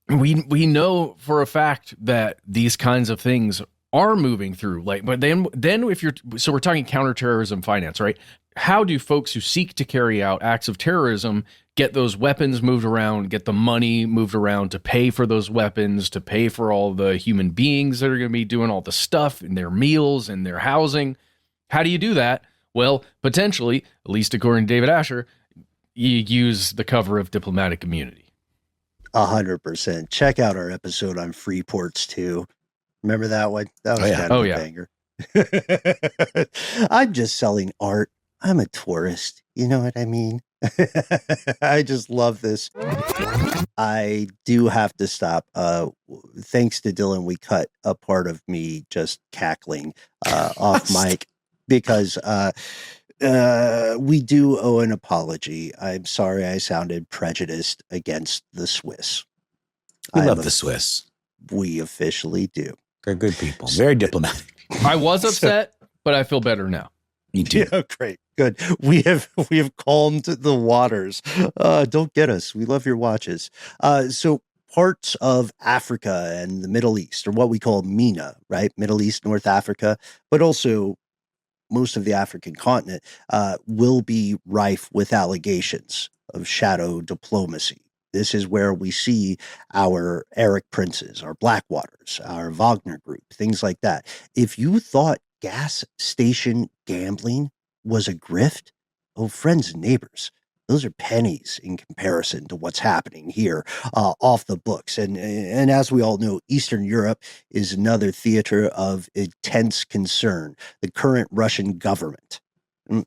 we know for a fact that these kinds of things are moving through. But then if so we're talking counterterrorism finance, right? How do folks who seek to carry out acts of terrorism get those weapons moved around, get the money moved around to pay for those weapons, to pay for all the human beings that are going to be doing all the stuff and their meals and their housing? How do you do that? Well, potentially, at least according to David Asher, you use the cover of diplomatic immunity. 100%. Check out our episode on free ports too. Remember that one? That was kind of a banger. I'm just selling art. I'm a tourist. You know what I mean? I just love this. I do have to stop. Thanks to Dylan, we cut a part of me just cackling off mic. Because we do owe an apology. I'm sorry I sounded prejudiced against the Swiss. We love the Swiss. We officially do. They're good people. Very diplomatic. I was upset, but I feel better now. Me too. Yeah, great. Good. We have calmed the waters. Don't get us. We love your watches. So parts of Africa and the Middle East, or what we call MENA, right? Middle East, North Africa, but also most of the African continent will be rife with allegations of shadow diplomacy. This is where we see our Eric Princes, our Blackwaters, our Wagner Group, things like that. If you thought gas station gambling was a grift, oh, friends and neighbors, those are pennies in comparison to what's happening here off the books. And as we all know, Eastern Europe is another theater of intense concern. The current Russian government,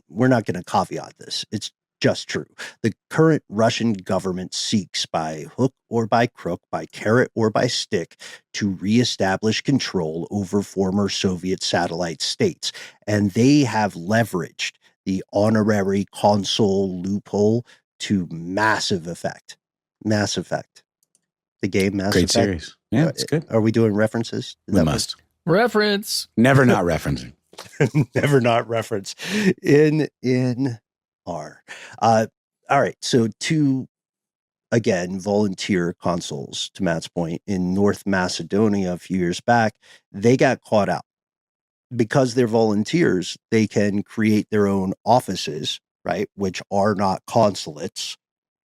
we're not going to caveat this, it's just true. The current Russian government seeks by hook or by crook, by carrot or by stick, to reestablish control over former Soviet satellite states. And they have leveraged the honorary consul loophole to massive effect. Mass Effect. The game Mass Great Effect. Series. Yeah, it's good. Are we doing references? We must. Reference. Never not referencing. Never not reference. In R. All right. So two, again, volunteer consuls, to Matt's point, in North Macedonia a few years back, they got caught out. Because they're volunteers, they can create their own offices, right? Which are not consulates.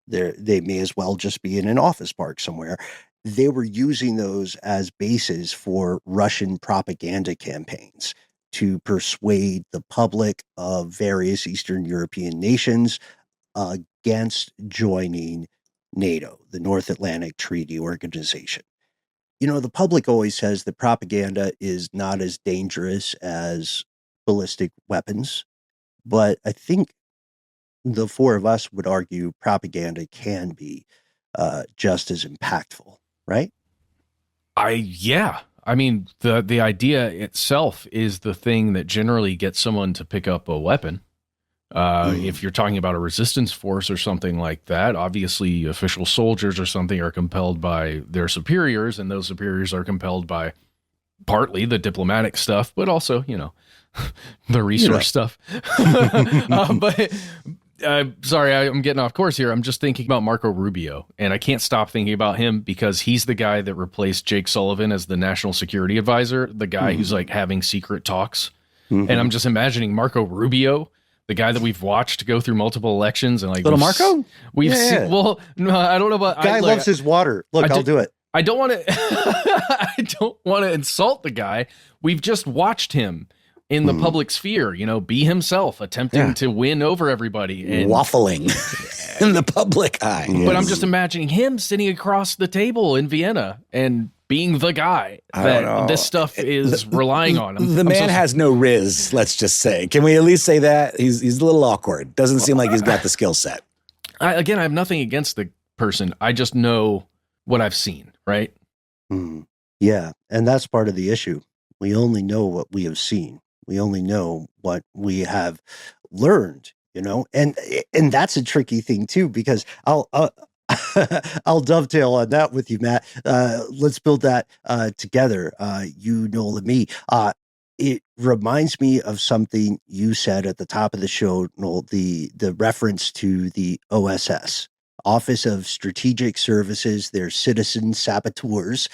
They may as well just be in an office park somewhere. They were using those as bases for Russian propaganda campaigns to persuade the public of various Eastern European nations against joining NATO, the North Atlantic Treaty Organization. The public always says that propaganda is not as dangerous as ballistic weapons, but I think the four of us would argue propaganda can be just as impactful, right? I mean, the idea itself is the thing that generally gets someone to pick up a weapon. If you're talking about a resistance force or something like that, obviously official soldiers or something are compelled by their superiors, and those superiors are compelled by partly the diplomatic stuff, but also, the resource stuff. But sorry, I'm getting off course here. I'm just thinking about Marco Rubio, and I can't stop thinking about him because he's the guy that replaced Jake Sullivan as the national security advisor, the guy who's like having secret talks. And I'm just imagining Marco Rubio, the guy that we've watched go through multiple elections, and like little Marco. We've seen. Well, no, I don't know about. Guy loves his water. Look, I'll do it. I don't want to. I don't want to insult the guy. We've just watched him in the public sphere, be himself, attempting to win over everybody, and waffling in the public eye. But I'm just imagining him sitting across the table in Vienna and being the guy that this stuff is relying on. The man has no riz, let's just say. Can we at least say that? He's a little awkward. Doesn't seem like he's got the skill set. I have nothing against the person. I just know what I've seen, right? Yeah, and that's part of the issue. We only know what we have seen. We only know what we have learned, and that's a tricky thing too, because I'll dovetail on that with you, Matt. Let's build that together. You, Noel, and me. It reminds me of something you said at the top of the show, Noel, the reference to the OSS. Office of Strategic Services, they're citizen saboteurs.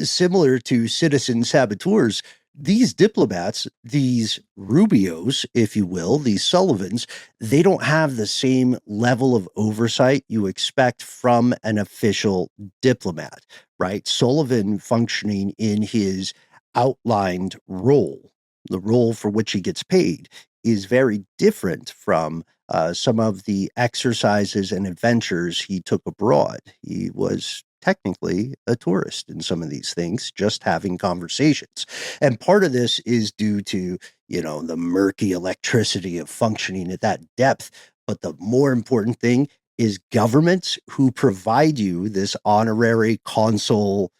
Similar to citizen saboteurs, these diplomats, these Rubios, if you will, these Sullivans, they don't have the same level of oversight you expect from an official diplomat, right? Sullivan functioning in his outlined role, the role for which he gets paid, is very different from some of the exercises and adventures he took abroad. He was technically a tourist in some of these things, just having conversations. And part of this is due to, the murky electricity of functioning at that depth. But the more important thing is governments who provide you this honorary consul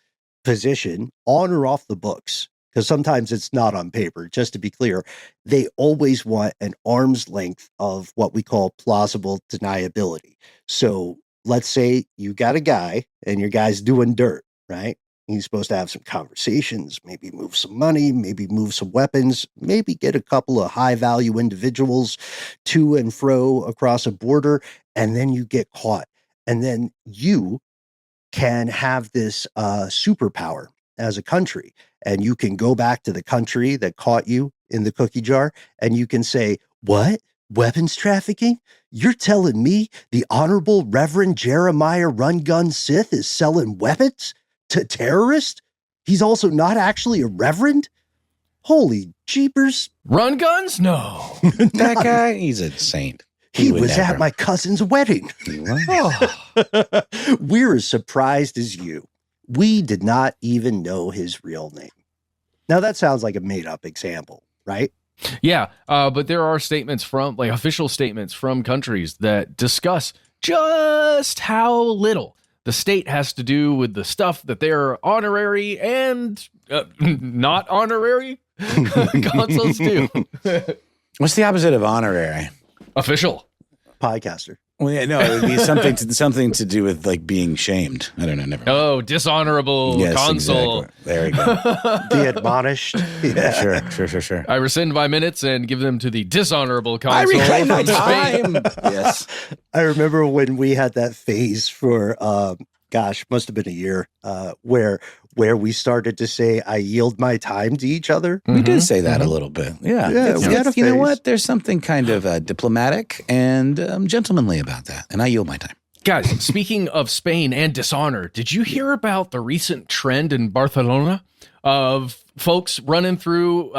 position on or off the books. Because sometimes it's not on paper, just to be clear, they always want an arm's length of what we call plausible deniability. So let's say you got a guy and your guy's doing dirt, right? He's supposed to have some conversations, maybe move some money, maybe move some weapons, maybe get a couple of high value individuals to and fro across a border, and then you get caught. And then you can have this superpower as a country. And you can go back to the country that caught you in the cookie jar and you can say, what? Weapons trafficking? You're telling me the Honorable Reverend Jeremiah Run Gun Sith is selling weapons to terrorists? He's also not actually a reverend? Holy jeepers. Run guns? No. That guy, he's a saint. He was at my cousin's wedding. We're as surprised as you. We did not even know his real name. Now that sounds like a made-up example, right? Yeah, but there are statements from, official statements from countries that discuss just how little the state has to do with the stuff that they're honorary and not honorary consuls do. What's the opposite of honorary? Official. Podcaster. Well, yeah, no, it would be something to do with being shamed. I don't know. Never mind. Oh, dishonorable consul. Exactly. There we go. The admonished. Yeah. Sure. I rescind my minutes and give them to the dishonorable consul. I reclaim my time. Yes. I remember when we had that phase for, must have been a year, where we started to say, I yield my time to each other. We did say that a little bit. Yeah. We had a phase. You know what? There's something kind of diplomatic and gentlemanly about that. And I yield my time. Guys, speaking of Spain and dishonor, did you hear about the recent trend in Barcelona of folks running through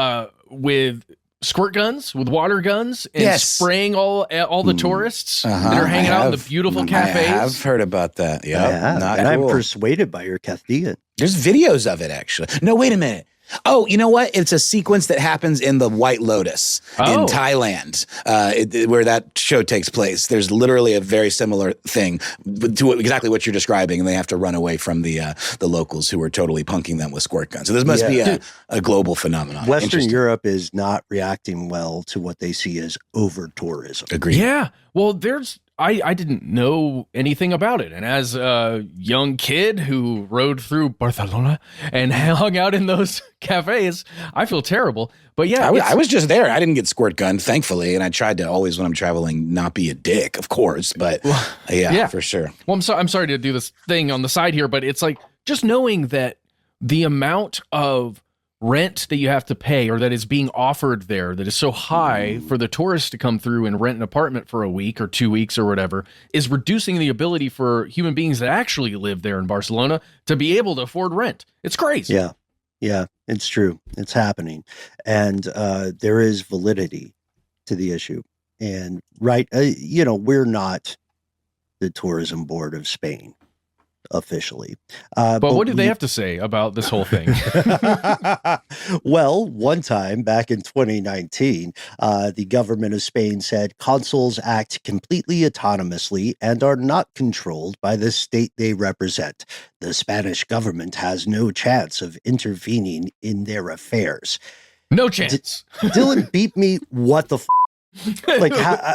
with squirt guns, with water guns, and spraying all the tourists that are hanging out in the beautiful cafes? I have heard about that. Yeah, and I'm persuaded by your Castilian. There's videos of it, actually. No, wait a minute. Oh, you know what? It's a sequence that happens in the White Lotus in Oh. Thailand, where that show takes place. There's literally a very similar thing to exactly what you're describing, and they have to run away from the locals who are totally punking them with squirt guns. So this must be a global phenomenon. Western Europe is not reacting well to what they see as over-tourism. Agreed. Yeah. Well, I didn't know anything about it. And as a young kid who rode through Barcelona and hung out in those cafes, I feel terrible. But yeah, I was just there. I didn't get squirt gunned, thankfully. And I tried to always, when I'm traveling, not be a dick, of course. But yeah, for sure. Well, I'm sorry to do this thing on the side here, but it's like just knowing that the amount of rent that you have to pay or that is being offered there that is so high for the tourists to come through and rent an apartment for a week or 2 weeks or whatever is reducing the ability for human beings that actually live there in Barcelona to be able to afford rent. It's crazy. Yeah, it's true. It's happening. And there is validity to the issue. And we're not the tourism board of Spain officially. But what do they have to say about this whole thing? Well, one time back in 2019, the government of Spain said consuls act completely autonomously and are not controlled by the state they represent. The Spanish government has no chance of intervening in their affairs. No chance. Dylan, beat me. What the like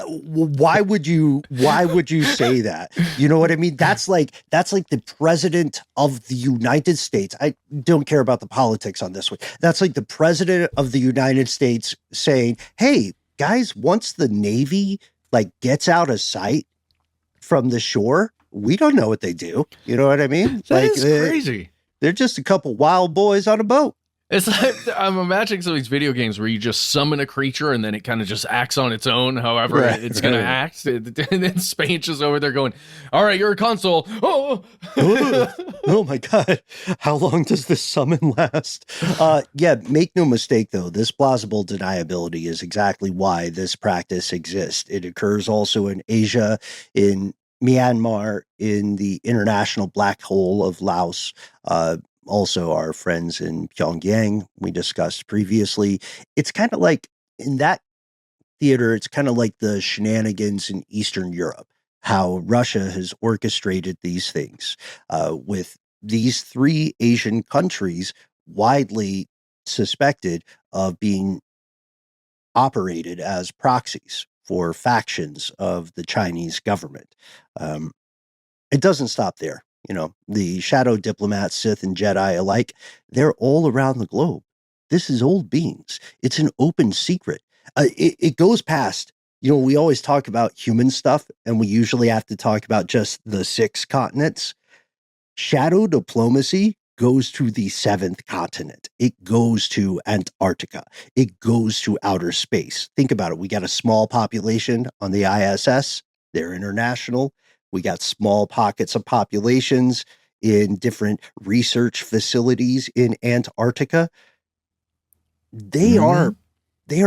why would you say that? You know what I mean? That's like the president of the United States. I don't care about the politics on this one. That's like the president of the United States saying, hey guys, once the Navy like gets out of sight from the shore, we don't know what they do. You know what I mean? That is crazy. They're just a couple wild boys on a boat. It's like I'm imagining some of these video games where you just summon a creature and then it kind of just acts on its own, however it's going to act. And then Spain's just over there going, all right, you're a consul. Oh. Oh my God. How long does this summon last? Make no mistake, though. This plausible deniability is exactly why this practice exists. It occurs also in Asia, in Myanmar, in the international black hole of Laos, also our friends in Pyongyang, we discussed previously. It's kind of like in that theater, it's kind of like the shenanigans in Eastern Europe, how Russia has orchestrated these things with these three Asian countries widely suspected of being operated as proxies for factions of the Chinese government. It doesn't stop there. You know, the shadow diplomats, Sith and Jedi alike, they're all around the globe. This is old beans. It's an open secret. It goes past, we always talk about human stuff, and we usually have to talk about just the 6 continents. Shadow diplomacy goes to the 7th continent. It goes to Antarctica. It goes to outer space. Think about it. We got a small population on the ISS. They're international. We got small pockets of populations in different research facilities in Antarctica. They are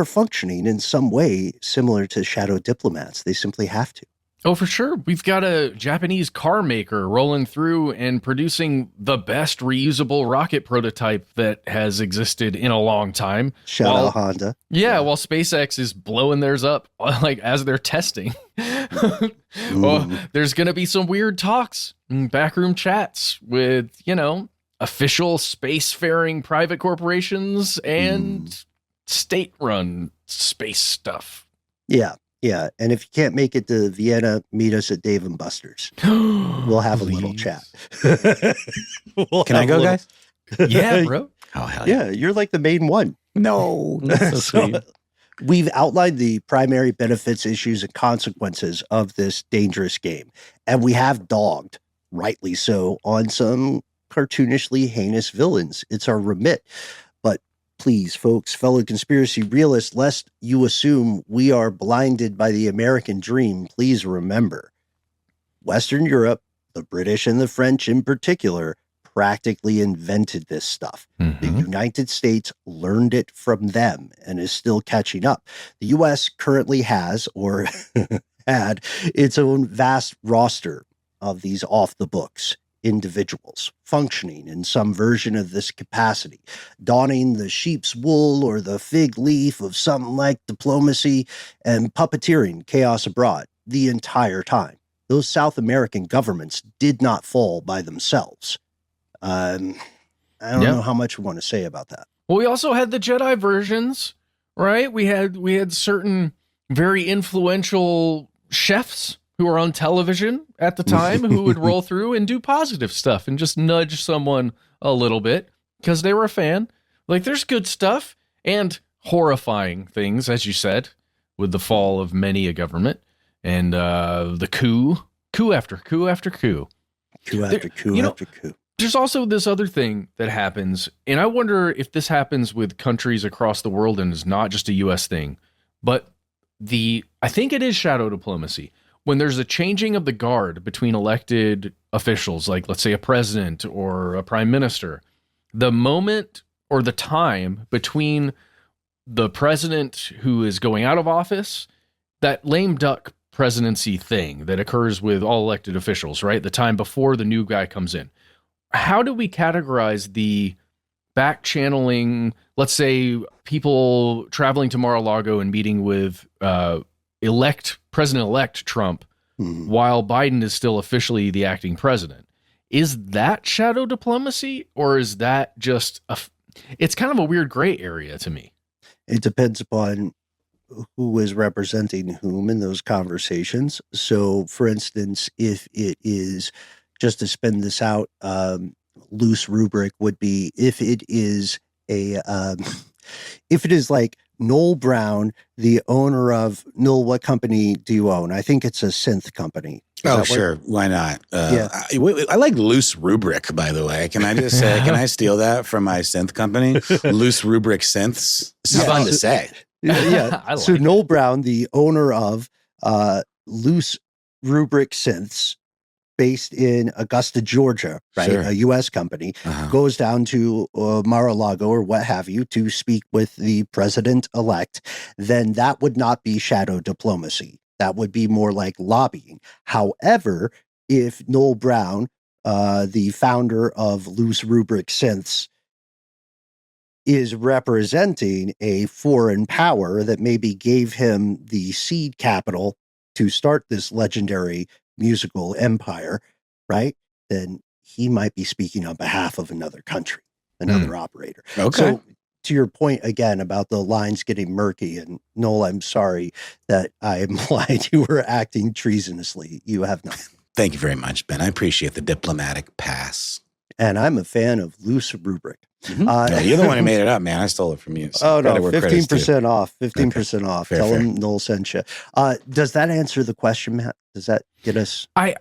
functioning in some way similar to shadow diplomats. They simply have to. Oh, for sure. We've got a Japanese car maker rolling through and producing the best reusable rocket prototype that has existed in a long time. Shout out Honda. Yeah, while SpaceX is blowing theirs up like as they're testing. Well, there's going to be some weird talks, backroom chats with, official spacefaring private corporations and state-run space stuff. Yeah. Yeah, and if you can't make it to Vienna, meet us at Dave & Buster's. We'll have a little chat. Can I go, guys? Yeah, bro. Oh, hell yeah. Yeah, you're like the main one. No, that's so sweet. We've outlined the primary benefits, issues, and consequences of this dangerous game. And we have dogged, rightly so, on some cartoonishly heinous villains. It's our remit. But please, folks, fellow conspiracy realists, lest you assume we are blinded by the American dream, please remember, Western Europe, the British and the French in particular, practically invented this stuff. The United States learned it from them and is still catching up. The U.S. currently has, or had, its own vast roster of these off the books individuals functioning in some version of this capacity, donning the sheep's wool or the fig leaf of something like diplomacy and puppeteering chaos abroad the entire time. Those South American governments did not fall by themselves. I don't know how much we want to say about that. Well, we also had the Jedi versions, right? We had certain very influential chefs who were on television at the time who would roll through and do positive stuff and just nudge someone a little bit because they were a fan. Like, there's good stuff and horrifying things, as you said, with the fall of many a government and the coup after coup after coup. Coup after coup after coup. There's also this other thing that happens, and I wonder if this happens with countries across the world and is not just a U.S. thing, but I think it is shadow diplomacy. When there's a changing of the guard between elected officials, like let's say a president or a prime minister, the moment or the time between the president who is going out of office, that lame duck presidency thing that occurs with all elected officials, right? The time before the new guy comes in. How do we categorize the back channeling, let's say people traveling to Mar-a-Lago and meeting with President-elect Trump while Biden is still officially the acting president? Is that shadow diplomacy, or is that just it's kind of a weird gray area to me? It depends upon who is representing whom in those conversations. So, for instance, if it is, just to spin this out, loose rubric would be if it is like Noel Brown, the owner of Noel, what company do you own? I think it's a synth company. Oh, sure. Why not? I like loose rubric, by the way. Can I just say, can I steal that from my synth company? Loose rubric synths. This is fun to say. Yeah. So Noel Brown, the owner of Loose Rubric Synths, based in Augusta, Georgia, right? Sure. A U.S. company, goes down to Mar-a-Lago or what have you to speak with the president-elect, then that would not be shadow diplomacy. That would be more like lobbying. However, if Noel Brown, the founder of Loose Rubric Synths, is representing a foreign power that maybe gave him the seed capital to start this legendary musical empire, right? Then he might be speaking on behalf of another country, another operator. Okay. So to your point again about the lines getting murky, and Noel, I'm sorry that I implied you were acting treasonously. You have not. Thank you very much, Ben. I appreciate the diplomatic pass. And I'm a fan of Loose Rubric. No, you're the one who made it up, man. I stole it from you. So 15% off. 15% off. Fair, Tell fair. him Noel sent you. Does that answer the question, Matt? Does that get us? I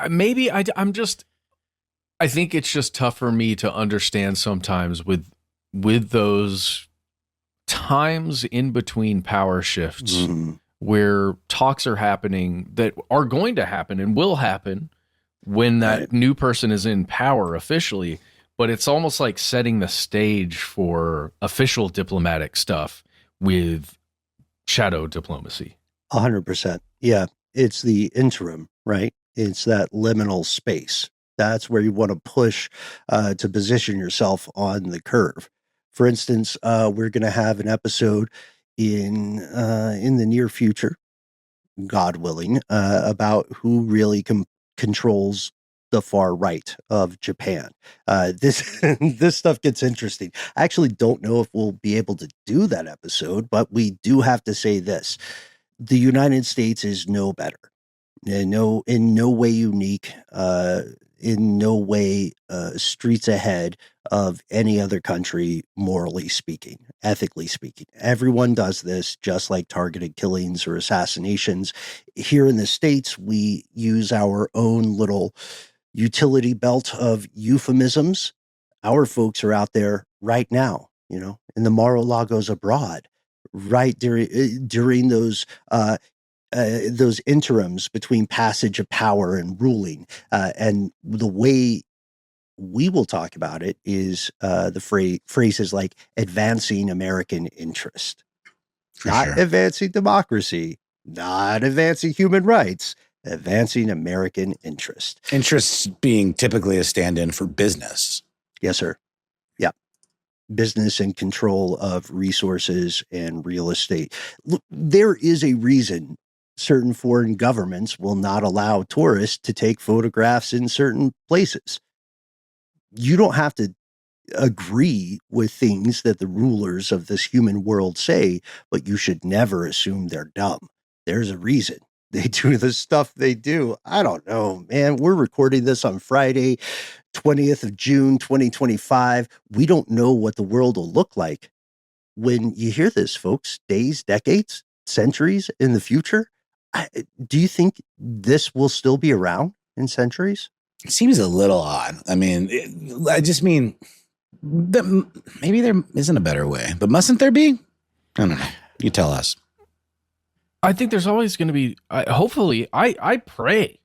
think it's just tough for me to understand sometimes with those times in between power shifts where talks are happening that are going to happen and will happen when that new person is in power officially, but it's almost like setting the stage for official diplomatic stuff with shadow diplomacy. 100%. Yeah. It's the interim, right? It's that liminal space. That's where you want to push to position yourself on the curve. For instance, we're going to have an episode in the near future, God willing, about who really controls the far right of Japan. This stuff gets interesting. I actually don't know if we'll be able to do that episode, but we do have to say this. The United States is no better. In no way unique, in no way streets ahead of any other country, morally speaking, ethically speaking. Everyone does this, just like targeted killings or assassinations. Here in the States, we use our own little utility belt of euphemisms. Our folks are out there right now, in the Mar-a-Lagos abroad, right during those interims between passage of power and ruling. And the way we will talk about it is the phrases like advancing American interest, not advancing democracy, not advancing human rights, advancing American interest. Interests being typically a stand-in for business. Yes, sir. Yeah. Business and control of resources and real estate. Look, there is a reason certain foreign governments will not allow tourists to take photographs in certain places. You don't have to agree with things that the rulers of this human world say, but you should never assume they're dumb. There's a reason they do the stuff they do. I don't know, man. We're recording this on Friday, 20th of June, 2025. We don't know what the world will look like when you hear this, folks. Days, decades, centuries in the future. Do you think this will still be around in centuries? It seems a little odd. I mean, I just mean that maybe there isn't a better way, but mustn't there be? I don't know. You tell us. I think there's always going to be, hopefully, I pray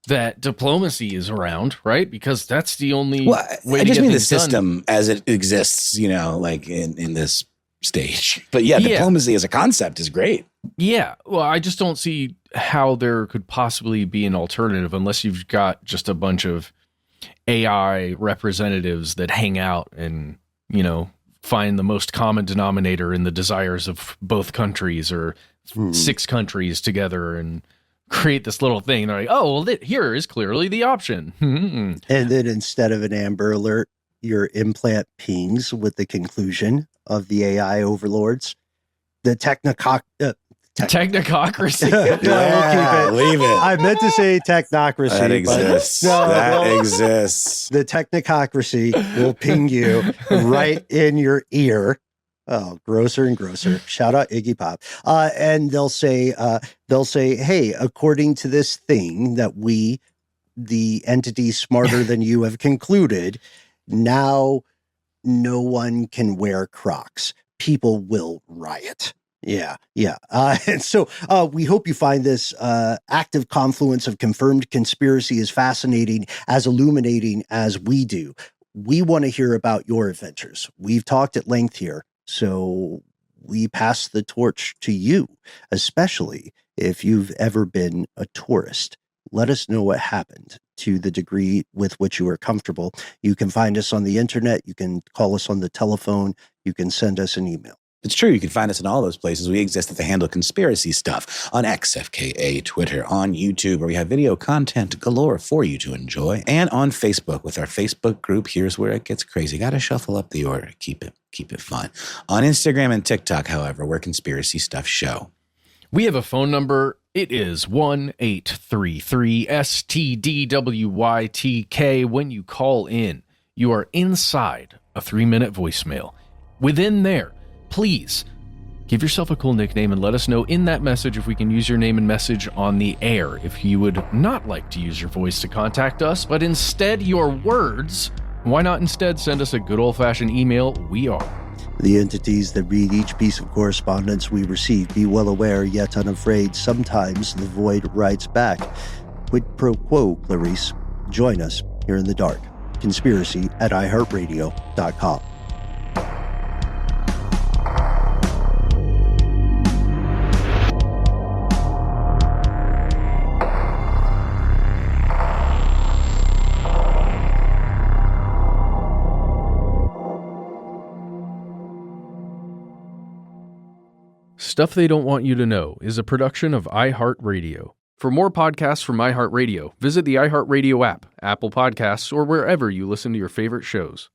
that diplomacy is around, right? Because that's the only way I just to get mean the things system done. as it exists, like in this stage. But yeah, diplomacy as a concept is great. Yeah. Well, I just don't see how there could possibly be an alternative unless you've got just a bunch of AI representatives that hang out and, find the most common denominator in the desires of both countries or 6 countries together and create this little thing. They're like, oh, well, here is clearly the option. And then instead of an Amber Alert, your implant pings with the conclusion of the AI overlords. The technocracy. Yeah, we'll keep it. Leave it. I meant to say technocracy. That exists. That exists. The technocracy will ping you right in your ear. Oh, grosser and grosser. Shout out Iggy Pop. And they'll say, hey, according to this thing that we, the entity smarter than you, have concluded, now no one can wear Crocs. People will riot. Yeah. And so we hope you find this active confluence of confirmed conspiracy as fascinating, as illuminating as we do. We want to hear about your adventures. We've talked at length here, so we pass the torch to you, especially if you've ever been a tourist. Let us know what happened to the degree with which you are comfortable. You can find us on the internet. You can call us on the telephone. You can send us an email. It's true. You can find us in all those places. We exist at the handle Conspiracy Stuff on X, FKA, Twitter, on YouTube, where we have video content galore for you to enjoy, and on Facebook with our Facebook group. Here's where it gets crazy. Got to shuffle up the order. Keep it fun. On Instagram and TikTok, however, we're Conspiracy Stuff Show. We have a phone number. It is 1-833-STDWYTK. When you call in, you are inside a 3-minute voicemail. Within there, please give yourself a cool nickname and let us know in that message if we can use your name and message on the air. If you would not like to use your voice to contact us, but instead your words, why not instead send us a good old-fashioned email? We are the entities that read each piece of correspondence we receive. Be well aware, yet unafraid, sometimes the void writes back. Quid pro quo, Clarice. Join us here in the dark. Conspiracy at iHeartRadio.com. Stuff They Don't Want You to Know is a production of iHeartRadio. For more podcasts from iHeartRadio, visit the iHeartRadio app, Apple Podcasts, or wherever you listen to your favorite shows.